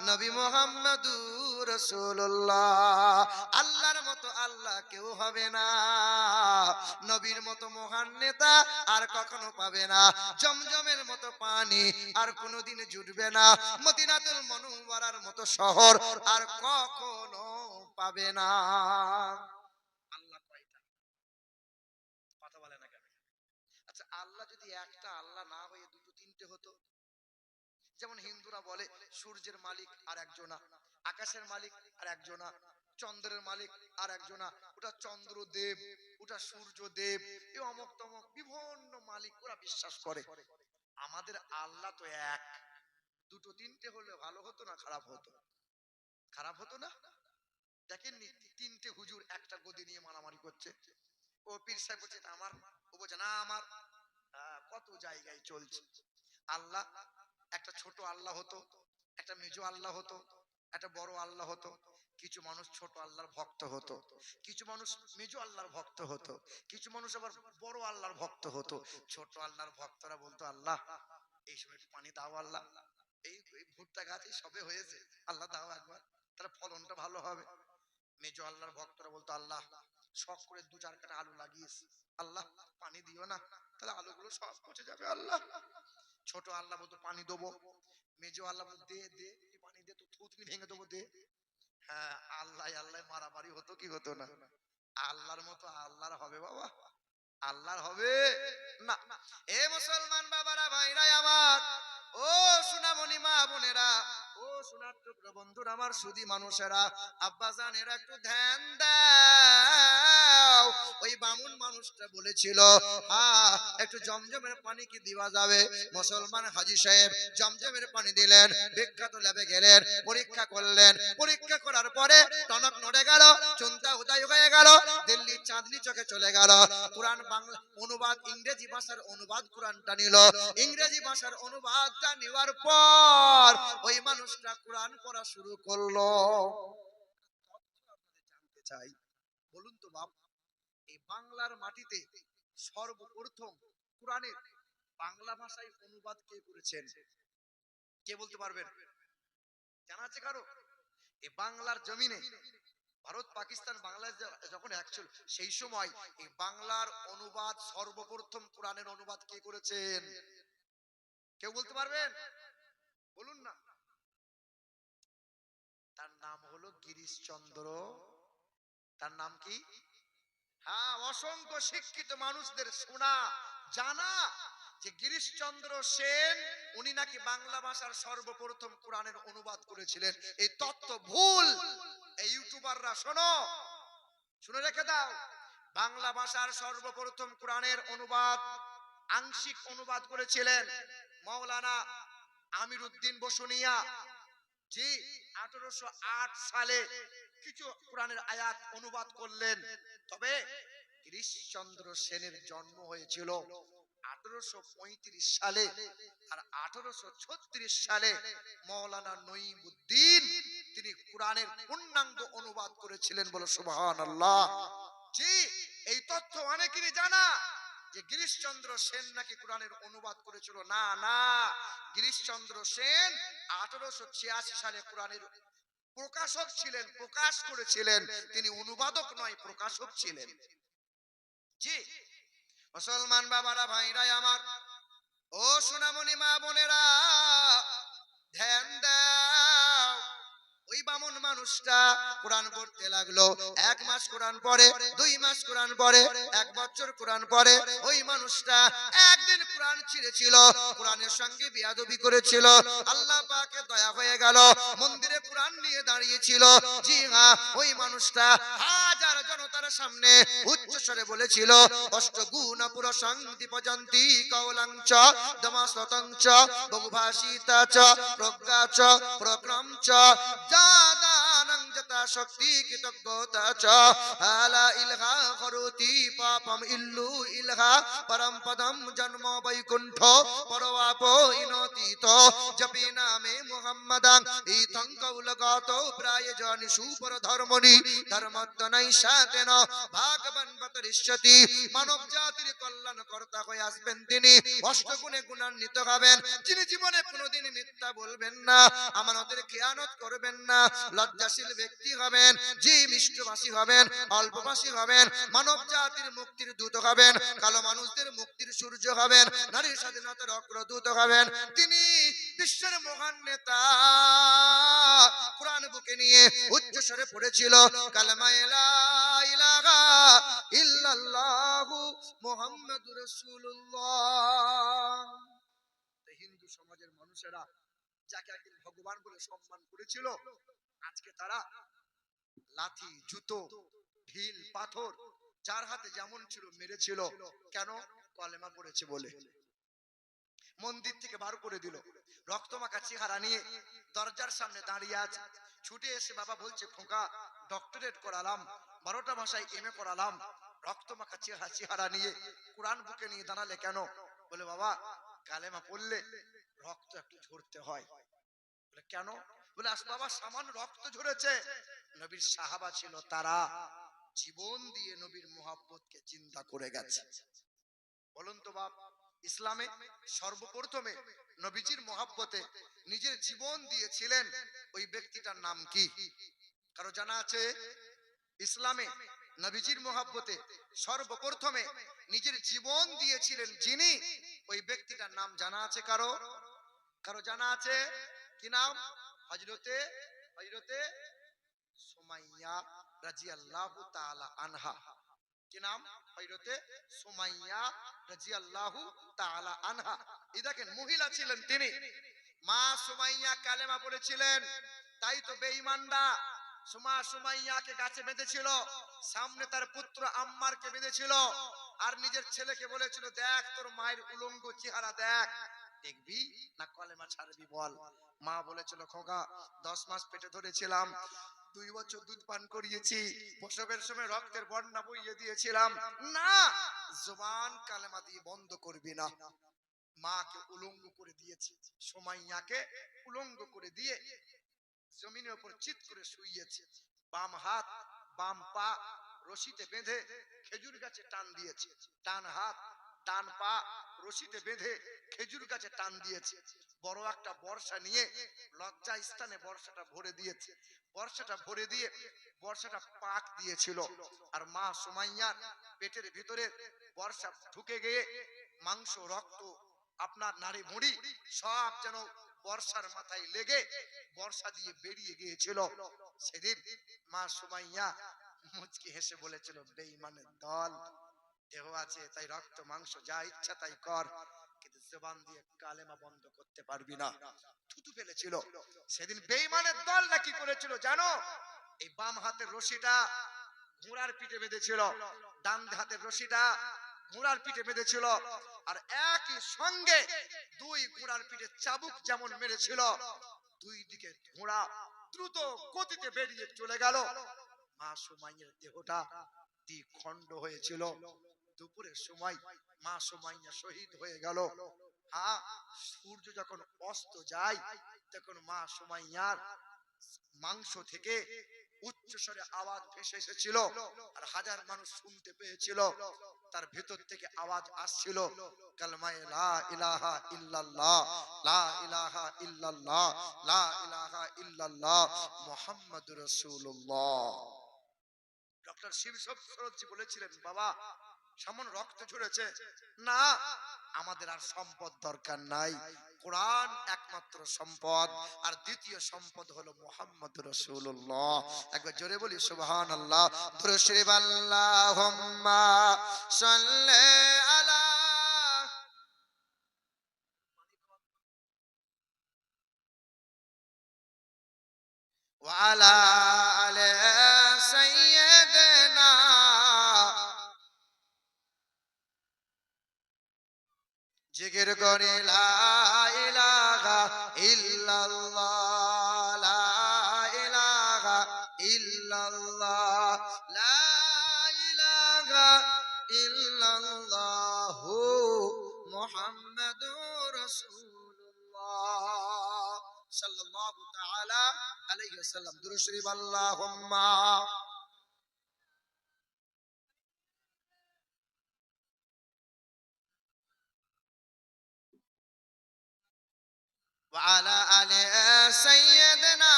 নবী মুহাম্মদুর রাসূলুল্লাহ। আল্লাহর মতো আল্লাহ কেউ হবে না, নবীর মতো মহান নেতা আর কখনো পাবে না, জমজমের মতো পানি আর কোনোদিন জুটবে না, মদিনাতুল মুনাওয়ারার মতো শহর আর কখনো পাবে না। আল্লাহ কয়টা? কথা বলে না কেন? আচ্ছা, আল্লাহ যদি একটা আল্লাহ না হয়ে দুটো তিনটে হতো, যেমন হিন্দুরা বলে সূর্যের মালিক আর একজনা, আকাশের মালিক আর একজনা, চন্দ্রের মালিক আর একজনা, ওটা চন্দ্রদেব, ওটা সূর্যদেব, এ অমুক তমক বিভিন্ন মালিক ওরা বিশ্বাস করে। আমাদের আল্লাহ তো এক। দুটো তিনটে হলে ভালো হতো না খারাপ হতো? খারাপ হতো না? দেখেননি তিনটে হুজুর একটা গদি নিয়ে মারামারি করছে। ও পীর সাহেব বলছে এটা আমার, ও বলছে না আমার। কত জায়গায় চলছে। আল্লাহ একটা ছোট আল্লাহ হতো, একটা মেজো আল্লাহ হতো, একটা বড় আল্লাহ হতো। কিছু মানুষ ছোট আল্লাহর ভক্ত হতো, কিছু মানুষ মেজো আল্লাহর ভক্ত হতো, কিছু মানুষ আবার বড় আল্লাহর ভক্ত হতো। ছোট আল্লাহর ভক্তরা বলতো আল্লাহ এই সময় একটু পানি দাও, আল্লাহ এই ভুট্টা গাছ এই সবে হয়েছে, আল্লাহ দাও একবার, তাহলে ফলনটা ভালো হবে। মেজো আল্লাহর ভক্তরা বলতো আল্লাহ শখ করে 2-4 কাঠা আলু লাগিয়েছি, আল্লাহ পানি দিও না, তাহলে আলুগুলো সব পচে যাবে আল্লাহ। ছোট আল্লাহ বলতো পানি দেবো, মেজো আল্লাহ বলতো দে দে পানি দে, তো থুতনি ভেঙে দেবো দে। হ্যাঁ, আল্লাহ আল্লাহ মারামারি হতো কি হতো না? আল্লাহর মতো আল্লাহর হবে বাবা? আল্লাহর হবে না। এ মুসলমান বাবারা, ভাইরা আমার, ও সোনামণি মা বোনেরা, ও সোনার টুকরো বন্ধুরা, আমার সুধী মানুষেরা, আব্বা জানেরা, একটু ধ্যান দাও। ওই বামুন মানুষটা বলেছিল হ্যাঁ একটু জমজমের পানি কি দেওয়া যাবে? মুসলমান হাজী সাহেব জমজমের পানি দিলেন, বিখ্যাত ল্যাবে গেলেন, পরীক্ষা করলেন, পরীক্ষা করার পরে টনক নড়ে গেল, চিন্তা উদয় হয়ে গেল, দিল্লি চাঁদনি চোখে চলে গেল। কোরআন বাংলা অনুবাদ, ইংরেজি ভাষার অনুবাদ কোরআনটা নিল। ইংরেজি ভাষার অনুবাদটা নেওয়ার পর ওই মানুষটা কোরআন পড়া শুরু করলো। জানতে চাই, বলুন তো বাপ, এই বাংলার মাটিতে সর্বপ্রথম কোরআনের বাংলা ভাষায় অনুবাদ কে করেছেন? কে বলতে পারবেন? জানা আছে কারো? এই বাংলার জমিনে ভারত পাকিস্তান বাংলাদেশ যখন এক ছিল, সেই সময় এই বাংলার অনুবাদ সর্বপ্রথম কোরআনের অনুবাদ কে করেছেন? কেউ বলতে পারবেন? বলুন না। তার নাম হলো হলো গিরিশচন্দ্র। তার নাম কি? হ্যাঁ, অসংখ্য শিক্ষিত মানুষদের শোনা জানা যে গিরিশচন্দ্র সেন উনি নাকি বাংলা ভাষার সর্বপ্রথম কোরআনের অনুবাদ করেছিলেন। এই তত্ত্ব ভুল। এই ইউটিউবাররা শোনো, শুনে রেখে দাও। বাংলা ভাষার সর্বপ্রথম কোরআনের অনুবাদ, আংশিক অনুবাদ করেছিলেন মাওলানা আমিরউদ্দিন বসুনিয়া। জি, 1808 সালে কিছু কোরআনের আয়াত অনুবাদ করলেন। তবে গিরিশচন্দ্র সেনের জন্ম হয়েছিল 1835 সালে, আর 1836 সালে মাওলানা নঈমুদ্দিন তিনি কোরআনের পূর্ণাঙ্গ অনুবাদ করেছিলেন। বলো সুবহানাল্লাহ। জি, এই তথ্য অনেকেরই জানা যে গিরিশচন্দ্র সেন নাকি কোরআনের অনুবাদ করেছিল। না না, গিরিশচন্দ্র সেন 1886 সালে কোরআনের প্রকাশক ছিলেন, প্রকাশ করেছিলেন। তিনি অনুবাদক নয়, প্রকাশক ছিলেন। জি, মুসলমান বাবারা, ভাইরা আমার, ও সোনামণি মা বোনেরা, ধ্যান দাও। ওই বামুন মানুষটা কোরআন পড়তে লাগলো। 1 মাস কোরআন পড়ে, 2 মাস কোরআন পড়ে, 1 বছর কোরআন পড়ে। ওই মানুষটা একদিন কোরআন ছিঁড়েছিল, কোরআনের সঙ্গে বিয়াদবি করেছিল। আল্লাহ পাকের দয়া হয়ে গেল, মন্দিরে কোরআন নিয়ে দাঁড়িয়েছিল। জি হ্যাঁ, ওই মানুষটা হাজার জনতার সামনে উচ্চ স্বরে বলেছিল, অষ্টগুণ পুরসং দীপজন্তি কৌলংচ দমস্ততংচ বহুভাষিতাচ প্রজ্ঞাচ প্রক্রমচ জাদানং যতা শক্তি কৃতজ্ঞতা চ আলা ইলহা করতি পাপম ইল্লু ইলহা পরম পদম জন্ম বৈকুণ্ঠ পরবাপ ইনতীত জপি নামে মুহাম্মাদাং ইথং কৌলগত প্রায় জনি সুপর ধর্মনি ধর্মত্বনাই সাতেন ভাগবান বতরিষ্যতি। মানব জাতির কল্যাণ কর্তা হয়ে আসবেন তিনি, অষ্টগুণে গুণান্বিত হবেন। যিনি জীবনে কোনোদিন মিথ্যা বলবেন না, আমানতের খেয়ানত করবেন না, লজ্জাশীল ব্যক্তি হবেন, জি মিষ্টভাষী হবেন, অল্পভাষী হবেন, মানব জাতির মুক্তির দূত হবেন, কালো মানুষদের মুক্তির সূর্য হবেন, নারীর স্বাধীনতার অগ্রদূত হবেন। তিনি বিশ্বের মহান নেতা। কোরআন বুকে নিয়ে উচ্চ স্বরে পড়েছিল কালেমা লা ইলাহা ইল্লাল্লাহু মুহাম্মাদুর রাসূলুল্লাহ। হিন্দু সমাজের মানুষেরা যাকে একদিন ভগবান বলে সম্মান করেছিল, আজকে তারা লাঠি, জুতো, ঢিল, পাথর যার হাতে যেমন ছিল মেরেছিল। কেন? কলেমা পড়েছে বলে। মন্দির থেকে বার করে দিল, রক্তমাখা চেহারা নিয়ে দরজার সামনে দাঁড়িয়ে আছে। ছুটে এসে বাবা বলছে, খোকা ডক্টরেট করালাম, 12টা ভাষায় এমএ করালাম, রক্তমাখা চেহারা নিয়ে কোরআন বুকে নিয়ে দাঁড়ালে কেন? বলে বাবা কালেমা পড়লে রক্ত একটু ঝরতে হয়। বলে কেন? বলে বাবা সামান্য রক্ত ঝরেছে। নবীর সাহাবা ছিল, তারা জীবন দিয়ে নবীর মুহাব্বতকে জিন্দা করে গেছে। বলুন তো বাপ, ইসলামে সর্বপ্রথমে নবীজির মুহাব্বতে নিজের জীবন দিয়েছিলেন, ওই ব্যক্তিটার নাম কি? কারো জানা আছে? ইসলামে নবীজির মুহাব্বতে সর্বপ্রথমে নিজের জীবন দিয়েছিলেন যিনি, ওই ব্যক্তিটার নাম জানা আছে কারো? কারো জানা আছে? কি নাম? হযরতে সুমাইয়া রাদিয়াল্লাহু তাআলা আনহা। কি নাম? হযরতে সুমাইয়া রাদিয়াল্লাহু তাআলা আনহা। এই দেখেন মহিলা ছিলেন তিনি। মা সুমাইয়া কালেমা পড়েছিলেন, তাই তো বেঈমানরা সুমাইয়াকে গাছে বেঁধেছিল, সামনে তার পুত্র আম্মারকে বেঁধেছিল, আর নিজের ছেলেকে বলেছিল, দেখ তোর মায়ের উলঙ্গ চেহারা দেখ, দেখবি না কলেমা ছাড়বি বল। মা বলেছিল, খোকা 10 মাস পেটে ধরেছিলাম, 2 বছর দুধ পান করিয়েছি, প্রসবের সময় রক্তের বন্যা বইয়ে দিয়েছিলাম, না জবান কালেমা দিয়ে বন্ধ করবি না। মাকে উলঙ্গ করে দিয়েছে, সুমাইয়াকে উলঙ্গ করে দিয়ে জমিনের উপর চিৎ করে শুইয়েছে। বাম হাত বাম পা রশিতে বেঁধে খেজুর গাছে টান দিয়েছে, ডান হাত ডান পা রশিতে বেঁধে খেজুর গাছে টান দিয়েছে। বড় একটা বর্ষা নিয়ে লজ্জা স্থানে বর্ষাটা ভরে দিয়েছে। বর্ষাটা ভরে দিয়ে বর্ষাটা পাক দিয়েছিল, আর মা সুমাইয়ার পেটের ভিতরে বর্ষা ঢুকে গিয়ে মাংস, রক্ত, আপনার নাড়ি ভুঁড়ি সব যেন বর্ষার মাথায় লেগে বর্ষা দিয়ে বেরিয়ে গিয়েছিল। সেদিন মা সুমাইয়া মুচকি হেসে বলেছিল, বেঈমানের দল, দেহ আছে তাই রক্ত মাংস যা ইচ্ছা তাই কর, কিন্তু জবান দিয়ে কালেমা বন্ধ করতে পারবি না। থুতু ফেলেছিল। সেদিন বেঈমানের দলটা কি করেছিল জানো? এই বাম হাতের রশিটা ঘোড়ার পিঠে বেঁধেছিল, ডান হাতের রশিটা ঘোড়ার পিঠে বেঁধেছিল, আর একই সঙ্গে দুই ঘোড়ার পিঠে চাবুক যেমন মেরেছিল, দুই দিকে ঘোড়া দ্রুত গতিতে বেরিয়ে চলে গেল। মা সুমাইয়ার দেহটা দ্বিখণ্ড হয়েছিল। দুপুরের সময় মা সুমাইয়া শহীদ হয়ে গেল। হ্যাঁ, সূর্য যখন অস্ত যায় তখন মা সুমাইয়ার মাংস থেকে উচ্চস্বরে আওয়াজ ভেসে এসেছিল, আর হাজার মানুষ শুনতে পেয়েছিল। তার ভেতর থেকে আওয়াজ আসছিল, কালমায়ে লা ইলাহা ইল্লাল্লাহ, লা ইলাহা ইল্লাল্লাহ, লা ইলাহা ইল্লাল্লাহ মুহাম্মাদুর রাসূলুল্লাহ। ডক্টর শিব সরোজজি বলেছিলেন, বাবা সামান্য রক্ত ঝরেছে না, আমাদের আর সম্পদ দরকার নাই, কোরআন একমাত্র সম্পদ, আর দ্বিতীয় সম্পদ হলো মুহাম্মদুর রাসূলুল্লাহ। একবার জোরে বলি সুবহানাল্লাহ। দুরূদ শরীফ আল্লাহুম্মা সাল্লি আলা ওয়া আলা আলি সাইয়্যিদিনা জিকির করে লা ইলাহা ইল্লাল্লাহ, লা ইলাহা ইল্লাল্লাহ, লা ইলাহা ইল্লাল্লাহু মুহাম্মাদুর রাসূলুল্লাহ সাল্লাল্লাহু তাআলা আলাইহি ওয়াসাল্লাম। দুরূদ শরীফ আল্লাহুম্মা وعلى آل سيدنا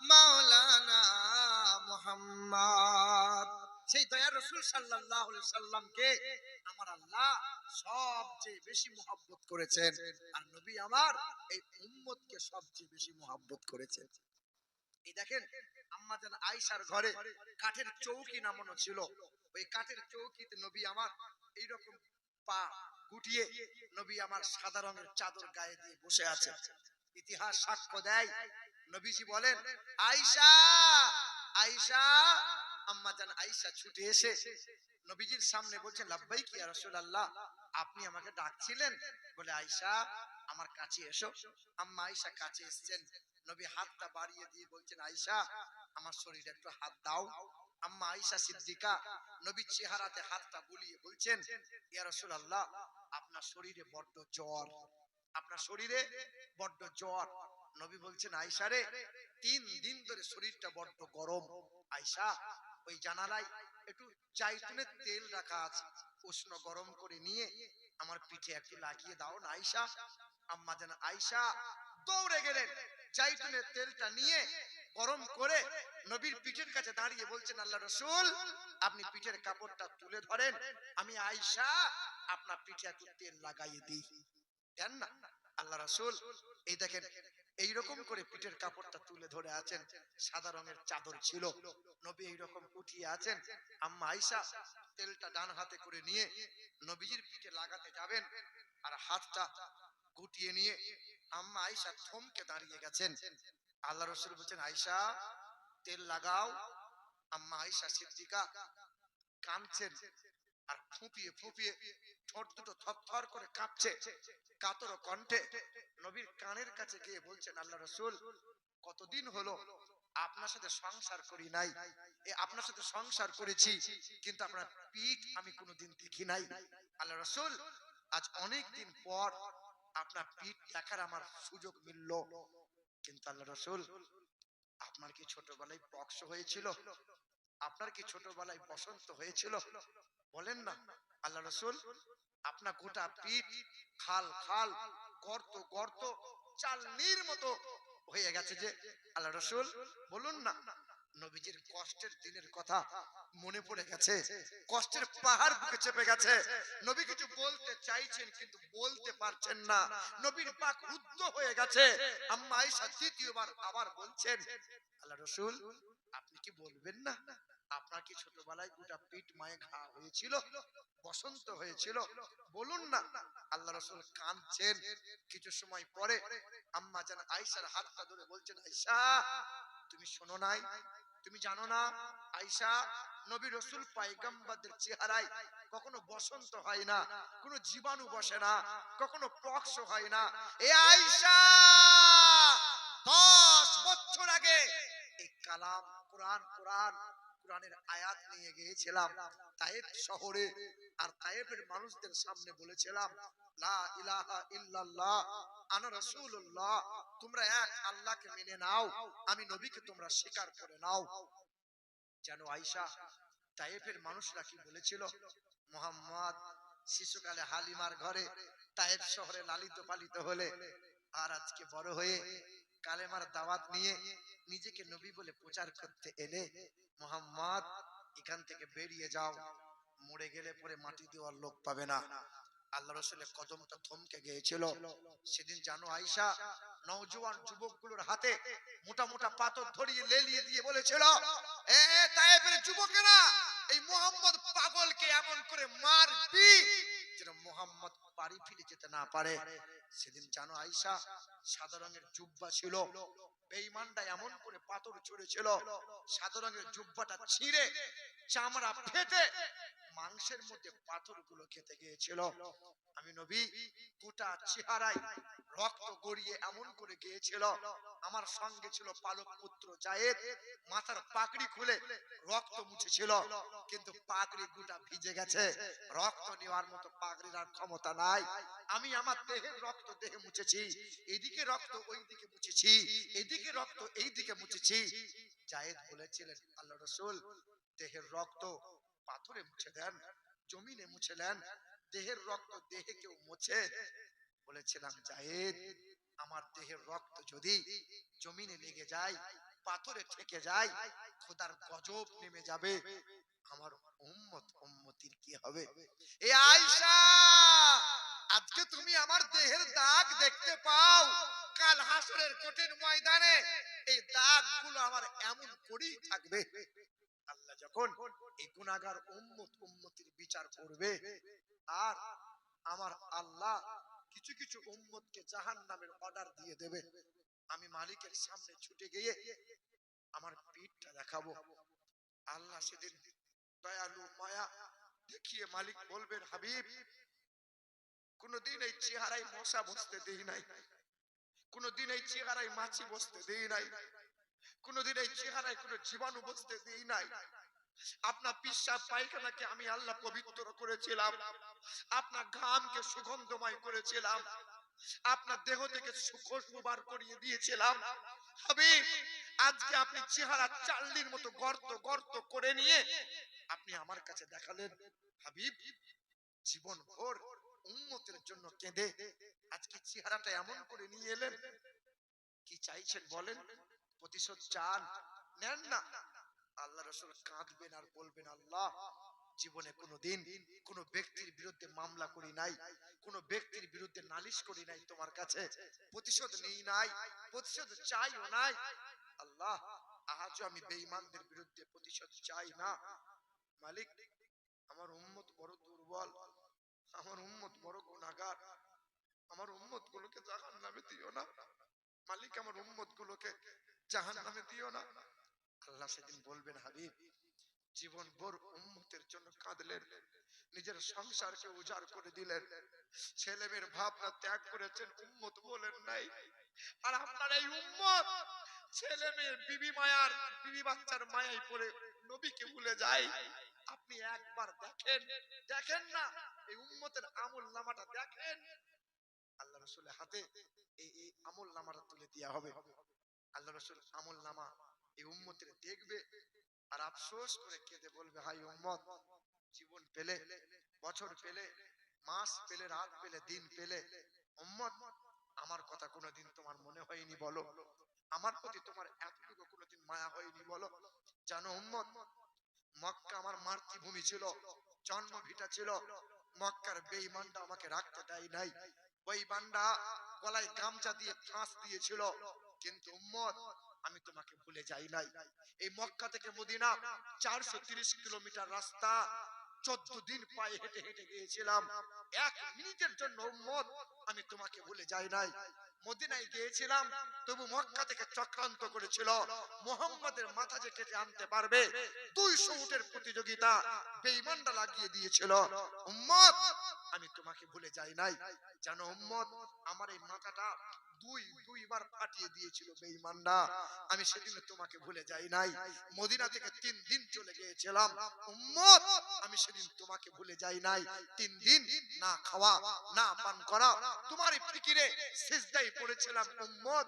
মাওলানা মুহাম্মদ। সেই দয়ার রাসূল সাল্লাল্লাহু আলাইহি সাল্লামকে আমার আল্লাহ সবচেয়ে বেশি মহব্বত করেছেন, আর নবী আমার এই উম্মতকে সবচেয়ে বেশি মহব্বত করেছেন। এই দেখেন, আম্মা জান আয়েশার ঘরে কাঠের চৌকি নামানো ছিল। ওই কাঠের চৌকিতে নবী আমার এইরকম পা গুটিয়ে নবী আমার সাদা রঙের চাদর গায়ে দিয়ে বসে আছে। ইতিহাস সাক্ষ্য দেয়, নবীজি বলেন, আয়েশা আয়েশা। আম্মা জান আয়েশা ছুটে এসে নবীজির সামনে বলছেন, লাব্বাইক ইয়া রাসূলুল্লাহ, আপনি আমাকে ডাকছিলেন? বলে, আয়েশা আমার কাছে এসো। আম্মা আয়েশা কাছে এসেছেন। নবী হাতটা বাড়িয়ে দিয়ে বলছেন, আয়েশা আমার শরীরে একটু হাত দাও। আম্মা আয়েশা সিদ্দিকা নবীর চেহারাতে হাতটা বুলিয়ে বলছেন, ইয়া রাসূলুল্লাহ, আপনার শরীরে বড্ড জ্বর, আপনার শরীরে বড্ড জ্বর। নবী বলছেন, আয়েশা রে, 3 দিন ধরে শরীরটা বড্ড গরম। আয়েশা, ওই জানালায় একটু জাইতুনের তেল রাখা আছে, উষ্ণ গরম করে নিয়ে আমার পিঠে একটু লাগিয়ে দাও না আয়েশা। আম্মা জান আয়েশা দৌড়ে গেলেন, জাইতুনের তেলটা নিয়ে গরম করে নবীর পিঠের কাছে দাঁড়িয়ে বলছেন, আল্লাহ রাসূল, আপনি পিঠের কাপড়টা তুলে ধরেন, আমি আয়েশা আপনার পিঠে একটু তেল লাগাইয়ে দিই। দেন না। আল্লাহ রাসূল এই দেখেন এইরকম করে পিঠের কাপড়টা তুলে ধরে আছেন, সাদা রঙের চাদর ছিল, নবী এইরকম উঠিয়ে আছেন। আম্মা আয়েশা তেলটা ডান হাতে করে নিয়ে নবীজির পিঠে লাগাতে যাবেন, আর হাতটা গুটিয়ে নিয়ে আম্মা আয়েশা থমকে দাঁড়িয়ে গেছেন। আল্লাহ রাসূল বলেন, আয়েশা তেল লাগাও। আম্মা আয়েশা সিদ্দিকা কাঁদছেন, আর ফুঁপিয়ে ফুঁপিয়ে ঠোঁট দুটো থরথর করে কাঁপছে। কাতর কণ্ঠে নবীর কানের কাছে গিয়ে বলছেন, আল্লাহ রাসূল, কতদিন হলো আপনার সাথে সংসার করি নাই, আপনার সাথে সংসার করেছি কিন্তু আপনার পিঠ আমি কোনোদিন দেখি নাই। আল্লাহ রাসূল, আজ অনেক দিন পর আপনার পিঠ দেখার আমার সুযোগ মিলল, কিন্তু আল্লাহ রাসূল, আপনার কি ছোটবেলায় পক্স হয়েছিল? আপনার কি ছোটবেলায় বসন্ত হয়েছিল? বলেন না। আল্লাহ রাসূল, আপনার গোটা পিঠ খাল খাল, গর্ত গর্ত, চালনির মতো হয়ে গেছে যে। আল্লাহ রাসূল বলুন না। নবীজির কষ্টের দিনের কথা মনে পড়ে গেছে, কষ্টের পাহাড় বুকে চেপে গেছে। নবী কিছু বলতে চাইছেন কিন্তু বলতে পারছেন না। নবীর পাক রুদ্ধ হয়ে গেছে। আম্মা আয়েশা দ্বিতীয়বার আবার বলছেন, আল্লাহ রাসূল আপনি কি বলবেন না, আপনার কি ছোটবেলায় গোটা পিঠ মায়ে ঘা হয়েছিল, বসন্ত হয়েছিল, বলুন না। আল্লাহ রাসূল কাঁদছেন। কিছু সময় পরে আম্মা জান আয়েশার হাতটা ধরে বলছেন, আয়েশা তুমি শোনো নাই, তুমি জানো না আয়েশা, নবী রাসূল পয়গম্বরদের চেহারায় কখনো বসন্ত হয় না, কোনো জীবাণু বসে না, কখনো পক্স হয় না। এ আয়েশা 10 বছর আগে এই কালাম কোরআনের আয়াত নিয়ে গিয়েছিলাম তায়েফ শহরে, আর তায়েফের মানুষদের সামনে বলেছিলাম লা ইলাহা ইল্লাল্লাহ আনা রাসূলুল্লাহ, তোমরা এক আল্লাহকে মেনে নাও, আমি নবীকে তোমরা স্বীকার করে নাও। জানো আয়েশা, তায়েফের মানুষরা কি বলেছিল? মুহাম্মদ শিশুকালে হালিমার ঘরে তায়েফ শহরে লালিত পালিত হলে, আর আজকে বড় হয়ে কালেমার দাওয়াত নিয়ে নিজেকে নবী বলে প্রচার করতে এলে, মুহাম্মদ এখান থেকে বেরিয়ে যাও, মরে গেলে পরে মাটি দেওয়ার লোক পাবে না। আল্লাহ রাসূলের কদমটা থমকে গিয়েছিল। সেদিন জানো আয়েশা, নওজোয়ান যুবকগুলোর হাতে মোটা মোটা পাথর ধরিয়ে লেলিয়ে দিয়ে বলেছিল, এ তায়েফের যুবকেরা, এই মুহাম্মদ পাগলকে এমন করে মারবি যেন মুহাম্মদ বাড়ি ফিরে যেতে না পারে। সেদিন জানো আয়েশা, সাদা রঙের জুব্বা ছিল, বেঈমানরা এমন করে পাথর ছুঁড়েছিল, সাদা রঙের জুব্বাটা ছিঁড়ে চামড়া ফেটে মাংসের মধ্যে পাথরগুলো খেতে গিয়েছিল। আমি নবী গোটা চেহারায় রক্ত গড়িয়ে এমন করে গিয়েছিল। আমার সঙ্গে ছিল পালক পুত্র জায়েদ, মাথার পাগড়ি খুলে রক্ত মুছেছিল, কিন্তু পাগড়ি গোটা ভিজে গেছে, রক্ত নেওয়ার মতো পাগড়ির আর ক্ষমতা নাই। আমি আমার দেহের রক্ত দেহে মুছেছি, এদিকে রক্ত ওইদিকে মুছেছি, এদিকে রক্ত এইদিকে মুছেছি। জায়েদ বলেছিলেন, আল্লাহ রাসূল দেহের রক্ত পাথরে মুছে দেন, জমিনে মুছে দেন, দেহের রক্ত দেহে কেউ মুছে? বলেছিলাম জায়েদ, আমার দেহের রক্ত যদি জমিনে লেগে যায়, পাথরে ঠেকে যায়, খোদার গজব নেমে যাবে, আমার উম্মতির কি হবে? এ আয়েশা, আজকে তুমি আমার দেহের দাগ দেখতে পাও, কাল হাসরের কঠিন ময়দানে এই দাগগুলো আমার এমন করেই থাকবে। আল্লাহ যখন এই গুনাহগার উম্মতির বিচার করবে, আর আমার আল্লাহ কিছু কিছু উম্মতকে জাহান্নামের অর্ডার দিয়ে দেবে, আমি মালিকের সামনে ছুটে গিয়ে আমার পিঠটা দেখাবো। আল্লাহ সেদিন দয়ালু মায়া দেখিয়ে মালিক বলবেন, হাবিব কোনদিন এই চেহারায় মশা বসতে দেই নাই, কোনদিন এই চেহারায় মাছি বসতে দেই নাই, কোনদিন এই চেহারায় কোনো জীবাণু বসতে দেই নাই। আপনার পিশাব পায়খানাকে আমি আল্লাহ পবিত্র করেছিলাম, আপনার ঘামকে সুগন্ধময় করেছিলাম, আপনার দেহ থেকে সুখুশবু বার করিয়ে দিয়েছিলাম। হাবিব আজকে আপনি চেহারা চাল্লির মতো গর্ত গর্ত করে নিয়ে আপনি আমার কাছে দেখালেন। হাবিব জীবন ভর উম্মতের জন্য কেঁদে আজকে চেহারাটা এমন করে নিয়ে এলেন, কি চাইছেন বলেন? প্রতিশোধ চান? নেন না। আল্লাহ রাসূল কাঁদবেন আর বলবেন, আল্লাহ জীবনে কোনোদিন কোন ব্যক্তির বিরুদ্ধে মামলা করি নাই, কোন ব্যক্তির বিরুদ্ধে নালিশ করি নাই তোমার কাছে, প্রতিশোধ নেই নাই, প্রতিশোধ চাইও নাই। আল্লাহ আজও আমি বেঈমানদের বিরুদ্ধে প্রতিশোধ চাই না। মালিক আমার উম্মত বড় দুর্বল, আমার উম্মত বড় গুনাহগার, আমার উম্মত গুলোকে জাহান্নামে দিও না। মালিক আমার উম্মত গুলোকে জাহান্নামে দিও না। আল্লাহ সেদিন বলবেন, হাবিব জীবন ভর উম্মতের জন্য কাঁদলেন, নিজের সংসারকে উজাড় করে দিলেন, ছেলেমেয়ের ভাবনা ত্যাগ করেছেন, উম্মত বলেন নাই। আর আপনার এই উম্মত ছেলে মেয়ের বিবি মায়ার, বিবি বাচ্চার মায়ায় পড়ে নবীকে ভুলে যায়। আপনি একবার দেখেন, দেখেন না এই উম্মতের আমল নামাটা দেখেন। আল্লাহ রাসূলের হাতে এই আমল নামাটা তুলে দেওয়া হবে। আল্লাহ রাসূল আমল নামা এই উম্মতের দেখবে আর আফসোস করে কেঁদে বলবে, হাই উম্মত, জীবন পেলে, বছর পেলে, মাস পেলে, রাত পেলে, দিন পেলে, উম্মত আমার কথা কোনোদিন তোমার মনে হয়নি বলো? আমার প্রতি তোমার এতটুকু কোনোদিন মায়া হয়নি বলো? জানো উম্মত, মক্কা আমার মাতৃভূমি ছিল, জন্মভিটা ছিল। মক্কার বেঈমানরা আমাকে রাখতে দেয় নাই। ওই বান্দা গলায় গামছা দিয়ে ফাঁস দিয়েছিল, কিন্তু উম্মত আমি তোমাকে ভুলে যাই নাই। এই মক্কা থেকে মদিনা 430 কিলোমিটার রাস্তা, 14 দিন পায়ে হেঁটে হেঁটে গিয়েছিলাম। 1 মিনিটের জন্য উম্মত আমি তোমাকে ভুলে যাই নাই। মদিনায় গিয়েছিলাম, তবু মক্কা থেকে চক্রান্ত করেছিল মুহাম্মাদের মাথা যে কেটে আনতে পারবে, 200 উটের প্রতিযোগিতা বেঈমানরা লাগিয়ে দিয়েছিল। উম্মত আমি তোমাকে ভুলে যাই নাই। জানো উম্মত, আমার এই মাথাটা দুইবার ফাটিয়ে দিয়েছিল বেঈমানরা। আমি সেদিন তোমাকে ভুলে যাই নাই। মদিনা থেকে 3 দিন চলে গিয়েছিলাম উম্মত, আমি সেদিন তোমাকে ভুলে যাই নাই। 3 দিন না খাওয়া না পান করা, তোমারই ফিকিরে সিজদায় পড়েছিলাম উম্মত।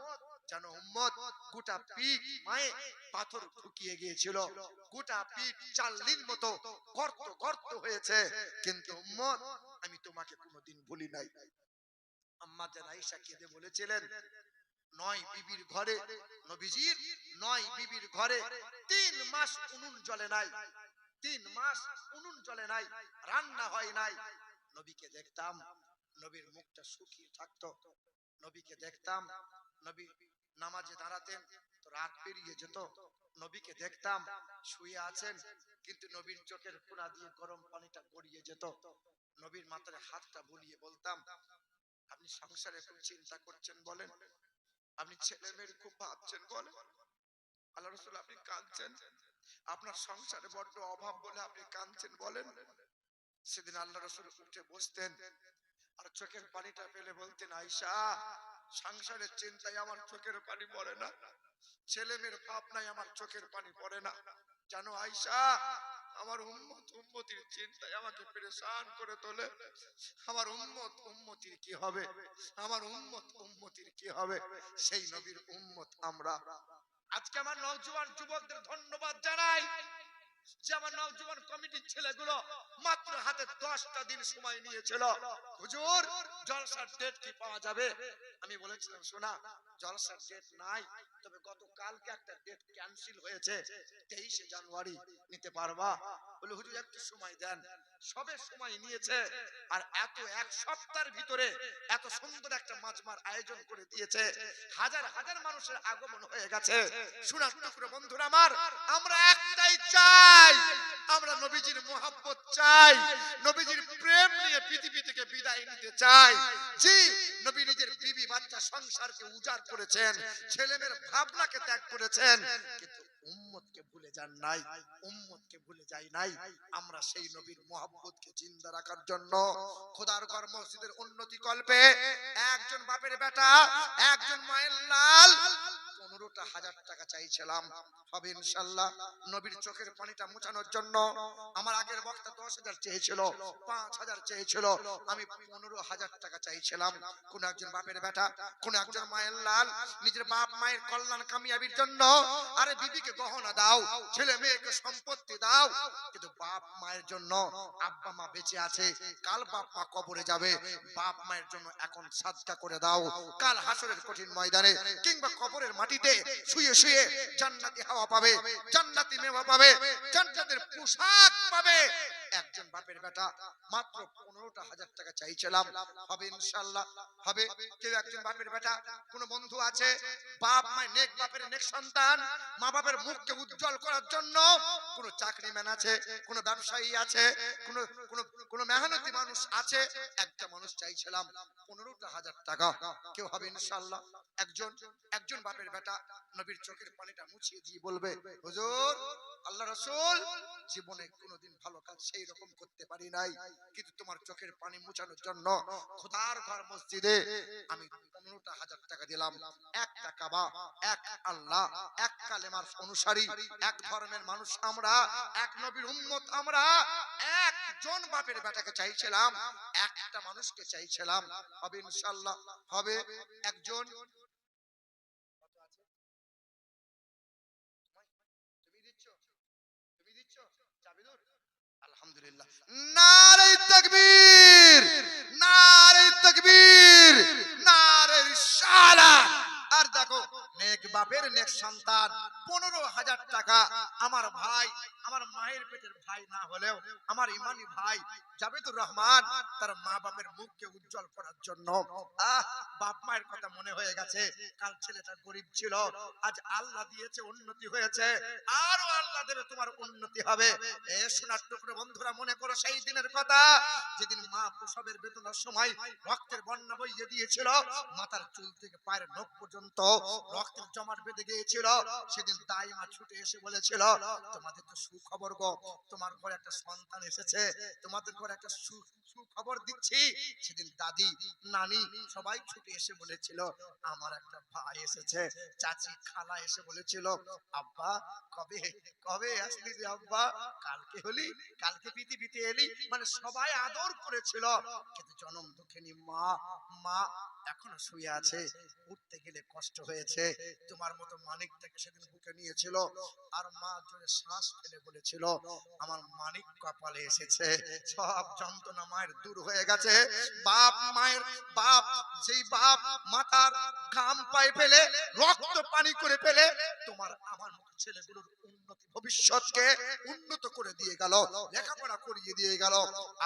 জানো উম্মত, গোটা পিঠ মায়ে পাথর ঢুকিয়ে গিয়েছিল, গোটা পিঠ চাল্লির মতো গর্ত গর্ত হয়েছে, কিন্তু উম্মত আমি তোমাকে কোনোদিন ভুলি নাই। আম্মা জান আয়েশা কেঁদে বলেছিলেন, 9 বিবির ঘরে, নবীজির 9 বিবির ঘরে 3 মাস উনুন জ্বলে নাই, 3 মাস উনুন জ্বলে নাই, রান্না হয় নাই। নবীকে দেখতাম, নবীর মুখটা শুকিয়ে থাকতো। নবীকে দেখতাম, নবী নামাজে দাঁড়াতেন তো রাত পেরিয়ে যেত। নবীকে দেখতাম শুয়ে আছেন, কিন্তু নবীর চোখের কোণা দিয়ে গরম পানিটা গড়িয়ে যেত। নবীর মাথায় হাতটা বুলিয়ে বলতাম, আপনি সংসারে খুব চিন্তা করছেন বলেন, আপনি ছেলে মেয়ের খুব ভাবছেন বলেন, আল্লাহ রাসূল আপনি কাঁদছেন, আপনার সংসারে বড্ড অভাব বলে আপনি কাঁদছেন বলেন। সেদিন আল্লাহ রাসূল উঠে বসতেন আর চোখের পানিটা ফেলে বলতেন, আয়েশা সংসারের চিন্তায় আমার চোখের পানি পড়ে না, ছেলে মেয়ের ভাবনায় আমার চোখের পানি পড়ে না। জানো আয়েশা, আমার উম্মত উম্মতির চিন্তায় আমাকে পেরেশান করে তোলে। আমার উম্মত উম্মতির কি হবে, আমার উম্মত উম্মতির কি হবে। সেই নবীর উম্মত আমরা। আজকে আমার নওজোয়ান যুবকদের ধন্যবাদ জানাই যে আমার নওজোয়ান কমিটির ছেলেগুলো মাত্র হাতে 10টা দিন সময় নিয়েছিল। হুজুর জলসার ডেট কি পাওয়া যাবে? আমি বলেছিলাম, শোনা জলসার ডেট নাই, তবে গতকালকে একটা ডেট ক্যান্সেল হয়েছে, 23শে জানুয়ারি নিতে পারবা? বলে হুজুর একটু সময় দেন। সবে সময় নিয়েছে, আর এত 1 সপ্তাহের ভিতরে এত সুন্দর একটা মাজমার আয়োজন করে দিয়েছে, হাজার হাজার মানুষের আগমন হয়ে গেছে। শোনার টুকরো বন্ধুরা আমার, আমরা একটাই চাই, আমরা নবীজির মোহাব্বত চাই, নবীজির প্রেম নিয়ে পৃথিবী থেকে বিদায় নিতে চাই। জি, নবী নিজের বিবি বাচ্চা সংসারকে উজাড় করেছেন, ছেলেমেয়ের ভাবনাকে ত্যাগ করেছেন, কিন্তু উম্মতকে ভুলে যান নাই, উম্মতকে ভুলে যাই নাই। আমরা সেই নবীর মোহাব্বতকে জিন্দা রাখার জন্য খোদার ঘর মসজিদের উন্নতি কল্পে একজন বাপের বেটা, একজন মায়ের লাল 15,000 টাকা চাইছিলাম, হবে ইনশাআল্লাহ। নবীর চোখের পানিটা মুছানোর জন্য আমার আগের বক্তা 10,000 চেয়েছিল, 5,000 চেয়েছিল, আমি 15,000 টাকা চাইছিলাম। কোন একজন বাপের বেটা, কোন একজন মায়ের লাল নিজের বাপ মায়ের কল্যাণ কামিয়াবির জন্য, আরে বিবিকে গহনা দাও, ছেলে মেয়েকে সম্পত্তি দাও, কিন্তু বাপ মায়ের জন্য, আব্বা মা বেঁচে আছে, কাল বাপ মা কবরে যাবে, বাপ মায়ের জন্য এখন সাদকা করে দাও, কাল হাসরের কঠিন ময়দানে কিংবা কবরের মাটিতে শুয়ে শুয়ে জান্নাতি হাওয়া পাবে, জান্নাতি মেওয়া পাবে, জান্নাতের পোশাক পাবে। একজন বাপের বেটা মাত্র 15,000 টাকা চাইছিলাম, হবে ইনশাআল্লাহ, হবে। কেউ একজন বাপের বেটা, কোন বন্ধু আছে বাপ মায়ের নেক, বাপের নেক সন্তান, মা বাপের মুখকে উজ্জ্বল করার জন্য কোন চাকরিম্যান আছে, কোন ব্যবসায়ী আছে, কোন কোন কোন মেহনতি মানুষ আছে, একটা মানুষ চাইছিলাম 15,000 টাকা। কেউ হবে ইনশাআল্লাহ। একজন বাপের বেটা নবীর চোখের পানিটা মুছিয়ে দিয়ে বলবে, হুজুর আল্লাহ রাসূল জীবনে কোনোদিন ভালো কাজ সেই রকম করতে পারি নাই, কিন্তু তোমার চোখের পানি মুছানোর জন্য খোদার ঘর মসজিদে আমি 15,000 টাকা দিলাম। একটা কাবা, এক আল্লাহ, এক কালেমার অনুসারী, এক ধর্মের মানুষ আমরা, এক নবীর উম্মত আমরা। একজন বাপের বেটাকে চাইছিলাম, একটা মানুষকে চাইছিলাম, হবে ইনশাআল্লাহ, হবে। একজন আলহামদুলিল্লাহ, নারে তাকবীর, নারে তাকবীর, নারে রিসালাত। আর দেখো নেক নেক বাপের নেক সন্তান, 15,000 টাকা আমার ভাই, আমার মায়ের পেটের ভাই না হলেও আমার ইমানি ভাই জাবেদুর রহমান তার মা বাপের মুখকে উজ্জ্বল করার জন্য, বাপ মায়ের কথা মনে হয়ে গেছে, কাল ছেলেটা গরিব ছিল, আজ আল্লাহ দিয়েছে, উন্নতি হয়েছে, আরো আল্লাহ দেবে, তোমার উন্নতি হবে। সোনার টুকরো বন্ধুরা, মনে করো সেই দিনের কথা, যেদিন মা প্রসবের বেদনার সময় রক্তের বন্যা বইয়ে দিয়েছিল, মাথার চুল থেকে পায়ের নখ পর্যন্ত রক্তের জমাট বেঁধে গিয়েছিল, সেদিন দাই মা ছুটে এসে বলেছিল, তোমাদের তো সুখবর গো, তোমার ঘরে একটা সন্তান এসেছে, তোমাদের ঘরে একটা সুখবর দিচ্ছি। সেদিন দাদি, নানি সবাই ছুটে এসে বলেছিল, আমার একটা ভাই এসেছে। চাচি, খালা এসে বলেছিল, আব্বা কবে কবে আসলি রে আব্বা, কালকে হলি, কালকে পৃথিবীতে এলি, মানে সবাই আদর করেছিল। কিন্তু জনম দুঃখিনী মা, মা এখনো শুয়ে আছে, উঠতে গেলে কষ্ট হয়েছে। তোমার মতো মানিকটাকে সেদিন বুকে নিয়েছিল, আর মা জোরে শ্বাস ফেলে বলেছিল, আমার মানিক কপালে এসেছে, সব যন্ত্রণা মায়ের দূর হয়ে গেছে। বাপ মায়ের বাপ, যেই বাপ মাতার ঘাম পায়ে ফেলে, রক্ত পানি করে ফেলে তোমার আমার মতো ছেলেগুলোর উন্নতি ভবিষ্যৎকে উন্নত করে দিয়ে গেল, লেখাপড়া করিয়ে দিয়ে গেল,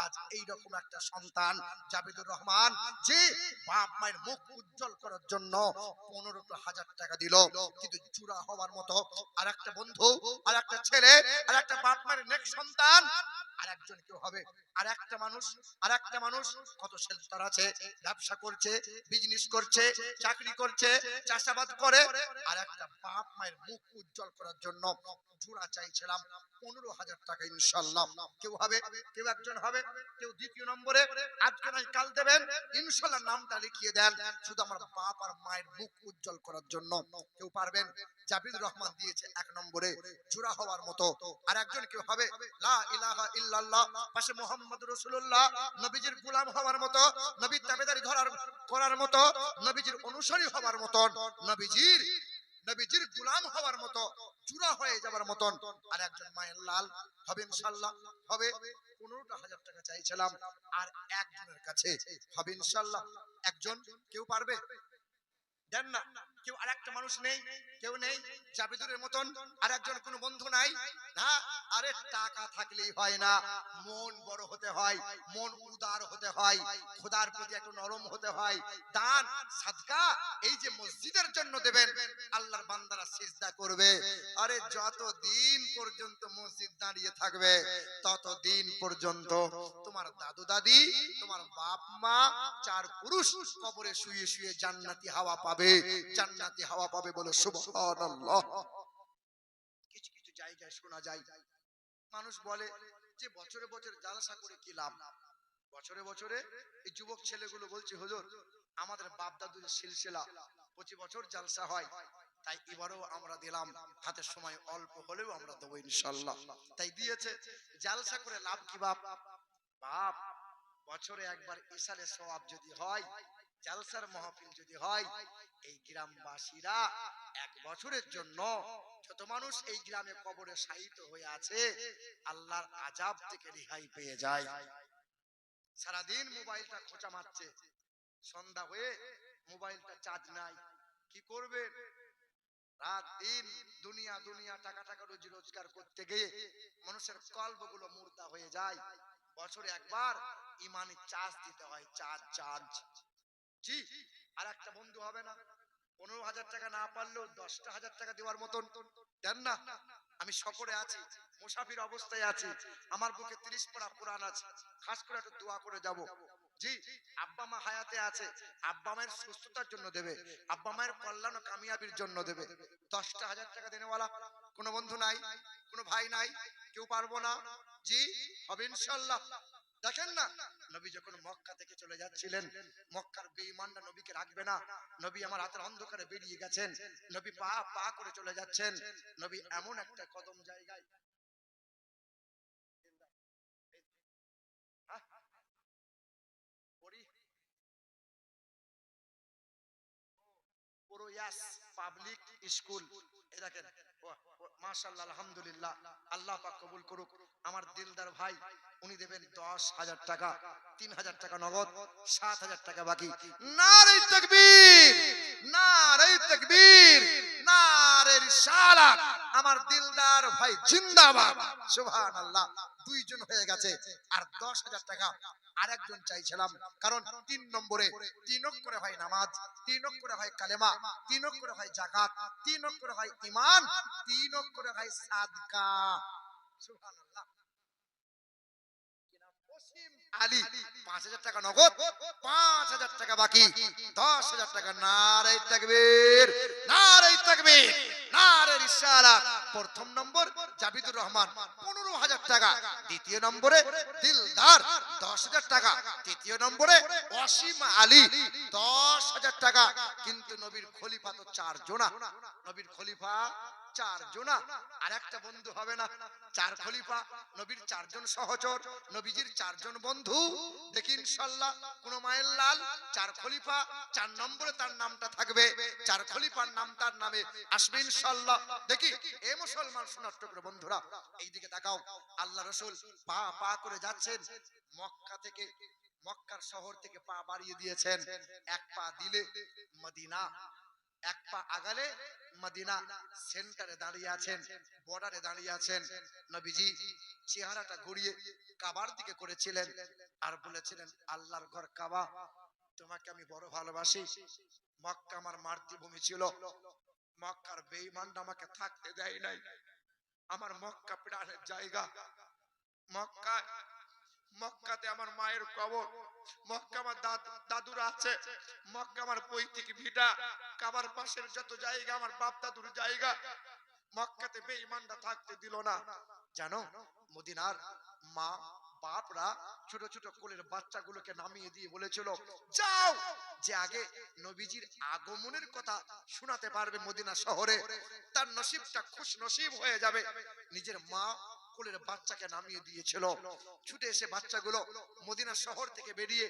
আজ এইরকম একটা সন্তান জাবেদুর রহমান, যে বাপ মায়ের মুখ উজ্জ্বল করার জন্য 15,000 টাকা দিল, কিন্তু চূড়া হওয়ার মতো আর একটা বন্ধু, আর একটা ছেলে, আর একটা বাপ মায়ের নেক সন্তান, আর একজন কেউ হবে, আর একটা মানুষ, আর একটা মানুষ, কত শেল্টার আছে, ব্যবসা করছে, বিজনেস করছে, চাকরি করছে, চাষাবাদ করে, আর একটা বাপ মায়ের মুখ উজ্জ্বল করার জন্য জোড়া চাইছিলাম 15,000 টাকা। ইনশাআল্লাহ কেউ হবে, কেউ একজন হবে, কেউ দ্বিতীয় নম্বরে, আজকে নাই কাল দেবেন, ইনশাআল্লাহ নামটা লিখিয়ে দেন, শুধু আমার বাপ আর মায়ের মুখ উজ্জ্বল করার জন্য। কেউ পারবেন? জাবেদুর রহমান দিয়েছে 1 নম্বরে, জোড়া হওয়ার মতো। আর একজন কেউ হবে, লা ইলাহা ইল্লাল্লাহ, পাশে মুহাম্মদুর রাসূলুল্লাহ, নবীজির গোলাম হওয়ার মতো, নবীর তাবেদারি করার মতো, নবীজির অনুসারী হওয়ার মতো, নবীজির গোলাম হওয়ার মতো, জোড়া হয়ে যাবার মতন। আর একজন মায়ের লাল হবে, ইনশাআল্লাহ হবে। 15,000 টাকা চাইছিলাম, আর একজনের কাছে হবে ইনশাআল্লাহ। একজন, কেউ পারবে? দেন না কেউ? আর একটা মানুষ নেই? কেউ নেই জাবেদুরের মতন? আর একজন কোনো বন্ধু নাই? না, আরে টাকা থাকলেই হয় না, মন বড় হতে হয়, মন উদার হতে হয়, খোদার প্রতি একটু নরম হতে হয়। দান সাদকা এই যে মসজিদের জন্য দেবেন, আল্লাহর বান্দারা সিজদা করবে। আরে যতদিন পর্যন্ত মসজিদ দাঁড়িয়ে থাকবে, ততদিন পর্যন্ত তোমার দাদু দাদি, তোমার বাপ মা, 4 পুরুষ কবরে শুয়ে শুয়ে জান্নাতি হাওয়া পাবে, জান্নাতি হাওয়া পাবে, বলে সুবহানাল্লাহ। কিছু কিছু জায়গায় শোনা যায়, মানুষ বলে যে বছরে বছরে জালসা করে কি লাভ। বছরে বছরে এই যুবক ছেলেগুলো বলছে, হুজুর আমাদের বাপ দাদুর সিলসিলা 25 বছর জালসা হয়, তাই এবারও আমরা দিলাম, হাতের সময় অল্প হলেও আমরা দেবো ইনশাআল্লাহ। তাই দিয়েছে। জালসা করে লাভ কি বাপ? বাপ, বছরে একবার ইসালে সওয়াব যদি হয়, জালসার মাহফিল যদি হয়, এই গ্রামবাসীরা 1 বছরের জন্য যত মানুষ এই গ্রামে কবরে শায়িত হয়ে আছে, আল্লাহর আযাব থেকে রেহাই পেয়ে যায়। সারাদিন মোবাইলটা খোঁচা মারছে, সন্ধ্যা হয়ে মোবাইলটা চার্জ নাই, কি করবে? রাত দিন দুনিয়া দুনিয়া টাকা টাকা রুজি রোজগার করতে গিয়ে মানুষের কলবগুলো মুর্দা হয়ে যায়। বছরে একবার ইমানি চার্জ দিতে হয়, চার্জ। জি, আর একটা বন্ধু হবে না, 15,000 টাকা না পারলেও 10,000 টাকা দেওয়ার মতন দেন না। আমি সফরে আছি, মুসাফির অবস্থায় আছি, আমার বুকে 30 পারা কোরআন আছে, খাস করে একটু দোয়া করে যাব। জি, আব্বা মা হায়াতে আছে, আব্বা মায়ের সুস্থতার জন্য দেবে, আব্বা মায়ের কল্যাণ ও কামিয়াবির জন্য দেবে। 10,000 টাকা দেনেওয়ালা কোনো বন্ধু নাই? কোনো ভাই নাই? কেউ পারবো না? জি, হবে ইনশাআল্লাহ। দেখেন না, নবী যখন মক্কা থেকে চলে যাচ্ছিলেন, মক্কার বেঈমানরা নবীকে রাখবে না, নবী আমার রাতের অন্ধকারে বেরিয়ে গেছেন, নবী পা পা করে চলে যাচ্ছেন, নবী এমন একটা কদম জায়গায়, পুরো ইয়াস পাবলিক স্কুল, এই দেখেন, মাশাআল্লাহ আলহামদুলিল্লাহ, আল্লাহ পাক কবুল করুক। আমার দিলদার ভাই, উনি দেবেন 10,000 টাকা, 3,000 টাকা নগদ, 7,000 টাকা বাকি। নারে তাকবীর, নারে তাকবীর, ভাই জিন্দাবাদ, সুবহানাল্লাহ। দুইজন হয়ে গেছে। আর 10,000 টাকা আরেকজন চাইছিলাম, কারণ 3 নম্বরে 3 অক্ষরে হয় নামাজ, 3 অক্ষরে হয় কালেমা, 3 অক্ষরে হয় যাকাত, 3 অক্ষরে হয় ঈমান, 3 অক্ষরে হয় সাদকা। সুবহানাল্লাহ। আলী 5,000 টাকা নগদ, 5,000 টাকা বাকি, 10,000 টাকা। নারে তাকবীর, নারে তাকবীর, নারে রিসালাত। প্রথম নম্বর জাবিদুর রহমান 15,000 টাকা, দ্বিতীয় নম্বরে দিলদার 10,000 টাকা, তৃতীয় নম্বরে অসীম আলী 10,000 টাকা। কিন্তু নবীর খলিফা তো 4 জনা, নবীর খলিফা 4 জনা। আর একটা বন্ধু হবে না? 4 খলিফা, নবীর 4 জন সহচর, নবীজির 4 জন বন্ধু। দেখি ইনশাআল্লাহ কোন মায়ের লাল 4 খলিফা, 4 নম্বরে তার নামটা থাকবে, 4 খলিফার নাম তার নামে আসবে ইনশাআল্লাহ। দেখি এ মুসলমান সোনার টুকরো বন্ধুরা, এইদিকে তাকাও। আল্লাহ রাসূল পা পা করে যাচ্ছেন মক্কা থেকে, মক্কার শহর থেকে পা বাড়িয়ে দিয়েছেন। এক পা দিলে মদিনা, এক পা আগালে মদিনা। সেন্টারে দাঁড়িয়ে আছেন, বর্ডারে দাঁড়িয়ে আছেন। নবীজি চেহারাটা ঘুরিয়ে কাবার দিকে করেছিলেন আর বলেছিলেন, আল্লাহর ঘর কাবা, তোমাকে আমি বড় ভালোবাসি। মক্কা আমার মাতৃভূমি ছিল, মক্কার বেঈমানরা আমাকে থাকতে দেয় নাই। আমার মক্কা প্রাণের জায়গা, মক্কা, মক্কাতে আমার মায়ের কবর, মক্কা আমার দাদুরা আছে, মক্কা আমার পৈতৃক ভিটা, কাবার পাশের যত জায়গা আমার বাপ দাদুর জায়গা। মক্কাতে বেঈমানরা থাকতে দিল না। জানো মদিনার মা বাপরা ছোট ছোট কোলের বাচ্চাগুলোকে নামিয়ে দিয়ে বলেছিল, যাও, যে আগে নবীজির আগমনের কথা শোনাতে পারবে মদিনা শহরে, তার নসিবটা খুশ নসিব হয়ে যাবে। নিজের মা কোলের বাচ্চাকে নামিয়ে দিয়েছিল। ছুটে এসে বাচ্চাগুলো মদিনা শহর থেকে বেরিয়ে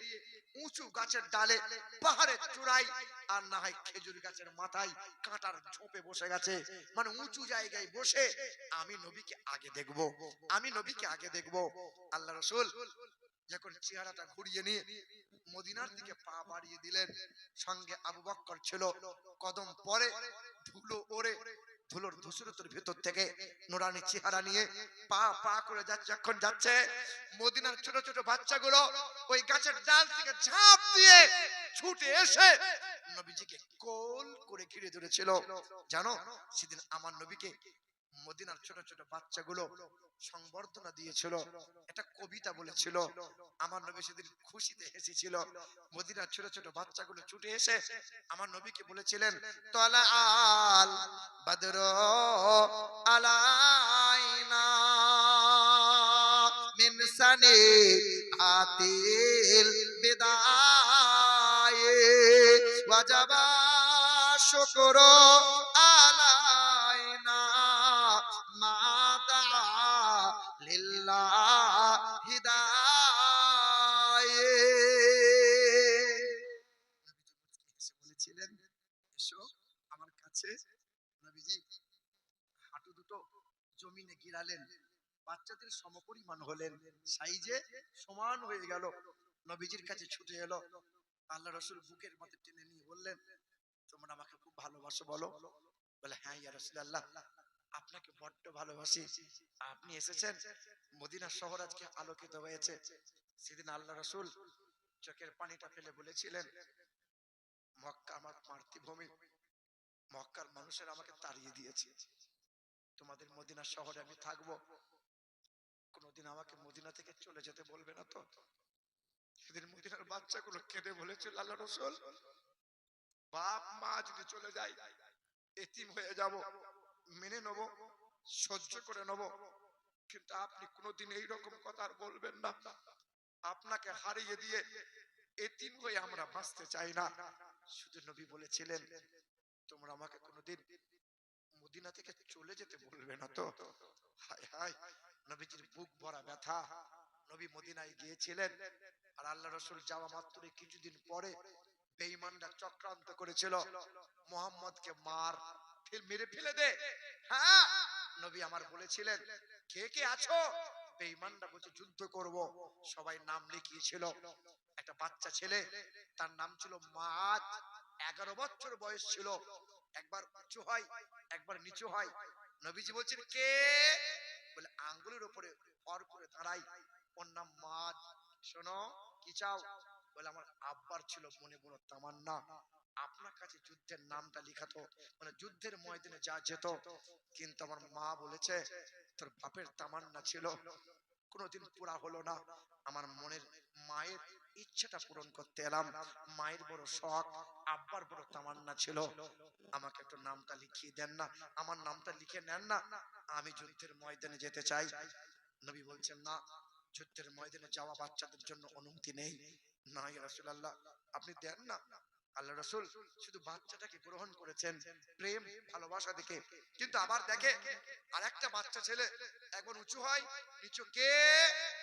উঁচু গাছের ডালে, পাহাড়ের চূড়ায়, আর না হয় খেজুর গাছের মাথায় কাঁটার ঝোপে বসে গেছে। মানে উঁচু জায়গায় বসে আমি নবীকে আগে দেখব, আমি নবীকে আগে দেখব। আল্লাহ রাসূল যখন চেহারাটা ঘুরিয়ে নিয়ে মদিনার দিকে পা বাড়িয়ে দিলেন, সঙ্গে আবু বকর ছিল। কদম পরে ধুলো ওড়ে, ধুলোর ধূসরতার ভিতর থেকে নুরানি চেহারা নিয়ে পা পা করে যাচ্ছে। যখন যাচ্ছে মদিনার ছোট ছোট বাচ্চাগুলো ওই গাছের ডাল থেকে ঝাঁপ দিয়ে ছুটে এসে নবীজিকে কোল করে ঘিরে ধরেছিল। জানো সেদিন আমার নবীকে মদিনার ছোট ছোট বাচ্চাগুলো সংবর্ধনা দিয়েছিল, একটা কবিতা বলেছিল। আমার নবী সেদিন খুশিতে হেসেছিল। মদিনার ছোট ছোট বাচ্চাগুলো ছুটে এসে আমার নবীকে বলেছিলেন, তলা আল বদর আলাইনা মিন সানি আতিল বিদায়ে ওয়াজাবা শুকর আলাইনা মাদা লিল্লাহ হিদায়ে। বলেছিলেন, এসো আমার কাছে। নবীজি হাঁটু দুটো জমিনে গিরালেন, বাচ্চাদের সমপরিমাণ হলেন, সাইজে সমান হয়ে গেল। নবীজির কাছে ছুটে এলো। আল্লাহ রাসূল বুকের মধ্যে টেনে নিয়ে বললেন, তোমরা আমাকে খুব ভালোবাসো বলো? বলে, হ্যাঁ ইয়া রাসূলুল্লাহ, আপনাকে বড্ড ভালোবাসি। আপনি এসেছেন, মদিনা শহর আজকে আলোকিত হয়েছে। সেদিন আল্লাহ রাসূল চোখের পানিটা ফেলে বলেছিলেন, মক্কা আমার মাতৃভূমি, মক্কার মানুষের আমাকে তাড়িয়ে দিয়েছে, তোমাদের মদিনা শহরে আমি থাকবো, কোনদিন আমাকে মদিনা থেকে চলে যেতে বলবে না তো? সেদিন মদিনার বাচ্চাগুলো কেঁদে বলেছিল, আল্লাহ রাসূল, বাপ মা যদি চলে যায় এতিম হয়ে যাব, মেনে নেব, সহ্য করে নেব, কিন্তু আপনি কোনোদিন এইরকম কথা আর বলবেন না। আপনাকে হারিয়ে দিয়ে এতিম হয়ে আমরা বাঁচতে চাই না। শুধু নবী বলেছিলেন, তোমরা আমাকে কোনোদিন মদিনা থেকে চলে যেতে বলবে না তো? হায় হায়, নবীজির বুক ভরা ব্যথা। নবী মদিনায় গিয়েছিলেন, আর আল্লাহ রাসূল যাওয়া মাত্রই কিছুদিন পরে বেঈমানরা চক্রান্ত করেছিল, মুহাম্মদকে মার, মেরে ফেলে দে। হ্যাঁ, নবী আমার বলেছিলেন, কে কে আছো? বেঈমানরা বলছে যুদ্ধ করব। সবাই নাম লিখিয়েছিল। একটা বাচ্চা ছেলে, তার নাম ছিল মাআদ, 11 বছর বয়স ছিল। একবার উঁচু হয়, একবার নিচু হয়। নবীজি বলছেন কে? বলে আঙ্গুলের উপরে ভর করে দাঁড়াই, ওর নাম মাদ। শোনো, কি চাও? বলে আমার আব্বার ছিল মনে বড় তামান্না, আপনার কাছে যুদ্ধের নামটা লিখাতো, মানে যুদ্ধের ময়দানে যা যেত। কিন্তু আমার মা বলেছে তোর বাপের তামান্না ছিল, কোনোদিন পুরা হলো না। আমার মনের মায়ের ইচ্ছাটা পূরণ করতে এলাম। মায়ের বড় শখ, আব্বার বড় তামান্না ছিল, আমাকে একটু নামটা লিখিয়ে দেন না, আমার নামটা লিখে নেন না, আমি যুদ্ধের ময়দানে যেতে চাই। নবী বলছেন না, যুদ্ধের ময়দানে যাওয়া বাচ্চাদের জন্য অনুমতি নেই। না ইয়া রাসূলুল্লাহ, আপনি দেন না। আল্লাহ রাসূল শুধু বাচ্চাটাকে গ্রহণ করেছেন প্রেম ভালোবাসা দেখে, কিন্তু আবার দেখে আরেকটা বাচ্চা ছেলে একবার উঁচু হয়, নিচু কে?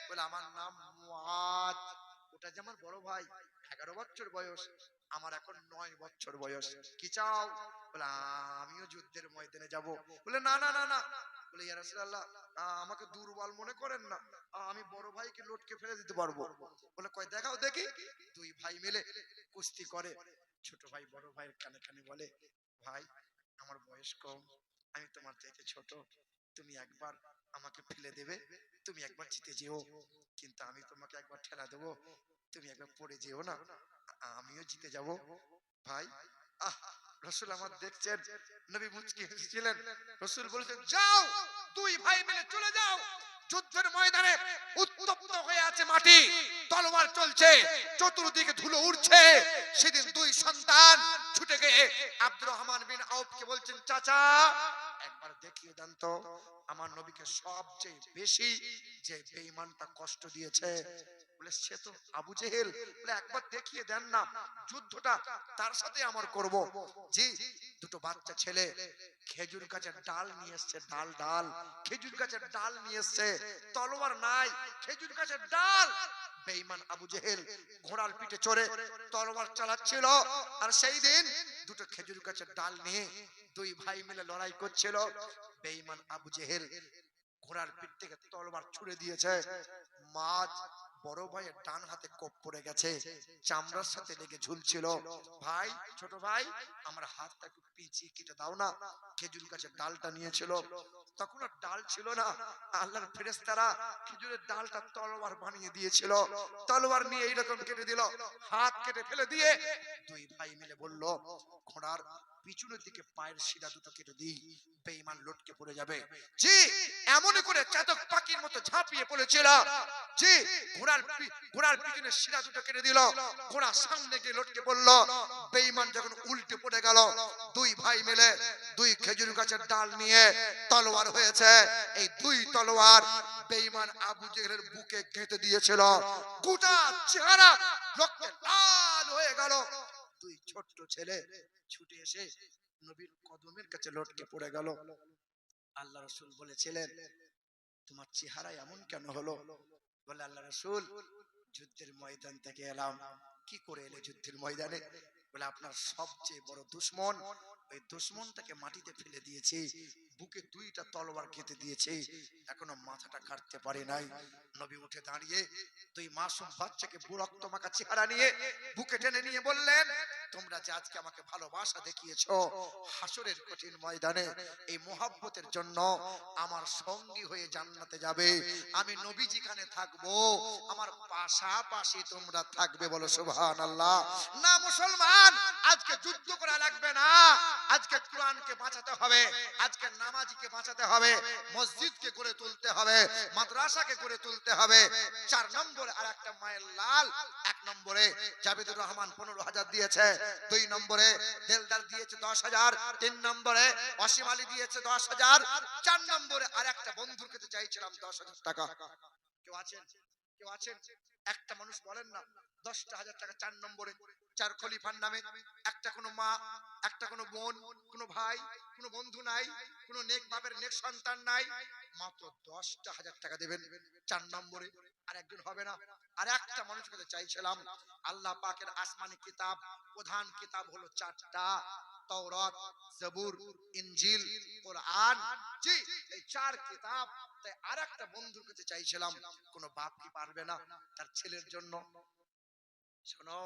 বলে আমার নাম মুআদ। ওটা যে আমার বড় ভাই, 11 বছর বয়স, আমার এখন 9 বছর বয়স। কি চাও? বলে আমিও যুদ্ধের ময়দানে যাব। বলে না না না না। বলে ইয়া রাসূলুল্লাহ, আমাকে দুর্বল মনে করেন না, আমি বড় ভাইকে লটকে ফেলে দিতে পারবো। বলে কই দেখাও দেখি। দুই ভাই মিলে কুস্তি করে। ছোট ভাই বড় ভাইয়ের কানে কানে বলে, ভাই আমার বয়স কম, আমি তোমার চাইতে ছোট, তুমি একবার আমাকে ফেলে দেবে, তুমি একবার জিতে যেও, কিন্তু আমি তোমাকে একবার ঠেলা দেবো, তুমি একবার পড়ে যেও না, আমিও জিতে যাব। ভাই আহ, রসুল আমার দেখছেন, নবী মুচকি হেসেছিলেন। রসুল বলেছেন যাও, দুই ভাই মিলে চলে যাও। যুদ্ধের ময়দানে উত্তপ্ত হয়ে আছে মাটি, তলোয়ার চলছে, চতুর্দিকে ধুলো উড়ছে। সেদিন দুই সন্তান ছুটে গিয়ে আব্দুর রহমান বিন আউফকে বলছেন, চাচা একবার দেখিয়ে দেন তো আমার নবীকে সবচেয়ে বেশি যে বেঈমানটা কষ্ট দিয়েছে। বলে সে তো আবু জেহেল। বলে একবার দেখিয়ে দেন না, যুদ্ধটা তার সাথে আমার করব। জি, দুটো বাচ্চা ছেলে খেজুর গাছের ডাল নিয়ে এসছে, ডাল ডাল খেজুর গাছের ডাল নিয়ে এসছে, তলোয়ার নাই, খেজুর গাছের ডাল। বেঈমান আবু জেহেল ঘোড়ার পিঠে চড়ে তলোয়ার চালাচ্ছিল, আর সেই দিন দুটো খেজুর গাছের ডাল নিয়ে দুই ভাই মিলে লড়াই করছিল। বেঈমান আবু জেহেল ঘোড়ার পিঠ থেকে তলোয়ার ছুড়ে দিয়েছে, মাঝ বড় ভাইয়ের ডান হাতে কোপ পড়ে গেছে, চামড়ার সাথে লেগে ঝুলছিল। ভাই, ছোট ভাই, আমার হাতটা একটু পিছিয়ে কেটে দাও না। খেজুর গাছের ডালটা নিয়েছিল, তখন আর ডাল ছিল না, আল্লাহর ফেরেশতারা খেজুরের ডালটা তলোয়ার বানিয়ে দিয়েছিল। তলোয়ার নিয়ে এইরকম কেটে দিল, হাত কেটে ফেলে দিয়ে দুই ভাই মিলে বলল, ঘোড়ার পিছনের দিকে পায়ের শিরা দুটো কেটে দিই, বেঈমান লটকে পড়ে যাবে। জি, এমন করে চাতক পাখির মতো ঝাঁপিয়ে পড়েছিল। জি, ঘোড়ার পিছনে শিরা দুটো কেটে দিল, ঘোড়া সামনে গিয়ে লটকে পড়ল। বেঈমান যখন উল্টে পড়ে গেল, দুই ভাই মিলে দুই খেজুর গাছের ডাল নিয়ে তলোয়ার হয়েছে, এই দুই তলোয়ার বেঈমান আবু জেহেলের বুকে গেঁথে দিয়েছিল। গোটা চেহারা রক্তে লাল হয়ে গেল। দুই ছোট্ট ছেলে ছুটে এসে নবীর কদমের কাছে লটকে পড়ে গেল। আল্লাহ রাসূল বলেছিলেন, তোমার চেহারা এমন কেন হলো? বলে আল্লাহ রাসূল, যুদ্ধের ময়দান থেকে এলাম। কি করে এলে যুদ্ধের ময়দানে? বলে আপনার সবচেয়ে বড় দুশমন, ওই দুশমনটাকে মাটিতে ফেলে দিয়েছি, বুকে দুইটা তলোয়ার কেটে দিয়েছি, এখনো মাথাটা কাটতে পারে নাই। নবী উঠে দাঁড়িয়ে দুই মাসুম বাচ্চাকে রক্ত মাখা চেহারা নিয়ে বুকে টেনে নিয়ে বললেন, তোমরা যে আজকে আমাকে ভালোবাসা দেখিয়েছো, হাসরের কঠিন ময়দানে এই মোহাব্বতের জন্য আমার সঙ্গী হয়ে জান্নাতে যাবে। আমি নবী যেখানে থাকবো, আমার পাশাপাশি তোমরা থাকবে। বলো সুবহানাল্লাহ। না মুসলমান, আজকে যুদ্ধ করা লাগবে না, আজকে কোরআনকে বাঁচাতে হবে, আজকে নামাজিকে বাঁচাতে হবে, মসজিদকে গড়ে তুলতে হবে, মাদ্রাসাকে গড়ে তুলতে হবে। 4 নম্বরে আর একটা মায়ের লাল, 1 নম্বরে জাবিদুর রহমান 15,000 দিয়েছে, 2 নম্বরে দেলদার দিয়েছে 10,000, 3 নম্বরে অসীম আলী দিয়েছে 10,000, 4 নম্বরে আর একটা বন্ধুর কাছে চাইছিলাম 10,000 টাকা। কেউ আছেন? কেউ আছেন? একটা মানুষ বলেন না 10,000 টাকা 4 নম্বরে, 4 খলিফার নামে। একটা কোনো মা, একটা কোনো বোন, কোনো ভাই, কোনো বন্ধু নাই, কোনো নেক বাপের নেক সন্তান নাই, মাত্র 10,000 টাকা দেবেন 4 নম্বরে। আর একজন হবে না। আর একটা মানুষের কাছে চাইছিলাম, আল্লাহ পাকের আসমানি কিতাব, প্রধান কিতাব হলো 4টা, তাওরাত, জবুর, ইনজিল, কোরআন। জি, এই 4 কিতাব। তাই আরেকটা বন্ধুর কাছে চাইছিলাম, কোন বাপ কি পারবে না তার ছেলের জন্য? শোনো,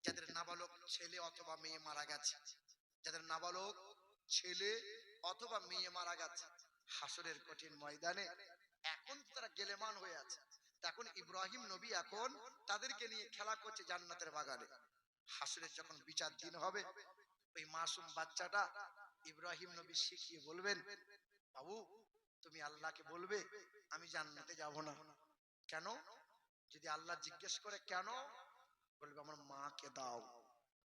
যাদের নাবালক ছেলে অথবা মেয়ে মারা গেছে, যাদের নাবালক ছেলে অথবা মেয়ে মারা গেছে, হাসরের কঠিন ময়দানে এখন তো তারা গেলেমান হয়ে আছে, তখন ইব্রাহিম নবী এখন তাদেরকে নিয়ে খেলা করছে জান্নাতের বাগানে। হাসরের যখন বিচার দিন হবে, ওই মাসুম বাচ্চাটা ইব্রাহিম নবী শিখিয়ে বলবেন, বাবু তুমি আল্লাহকে বলবে আমি জান্নাতে যাব না। কেন? যদি আল্লাহ জিজ্ঞেস করে কেন, বলবে আমার মাকে দাও।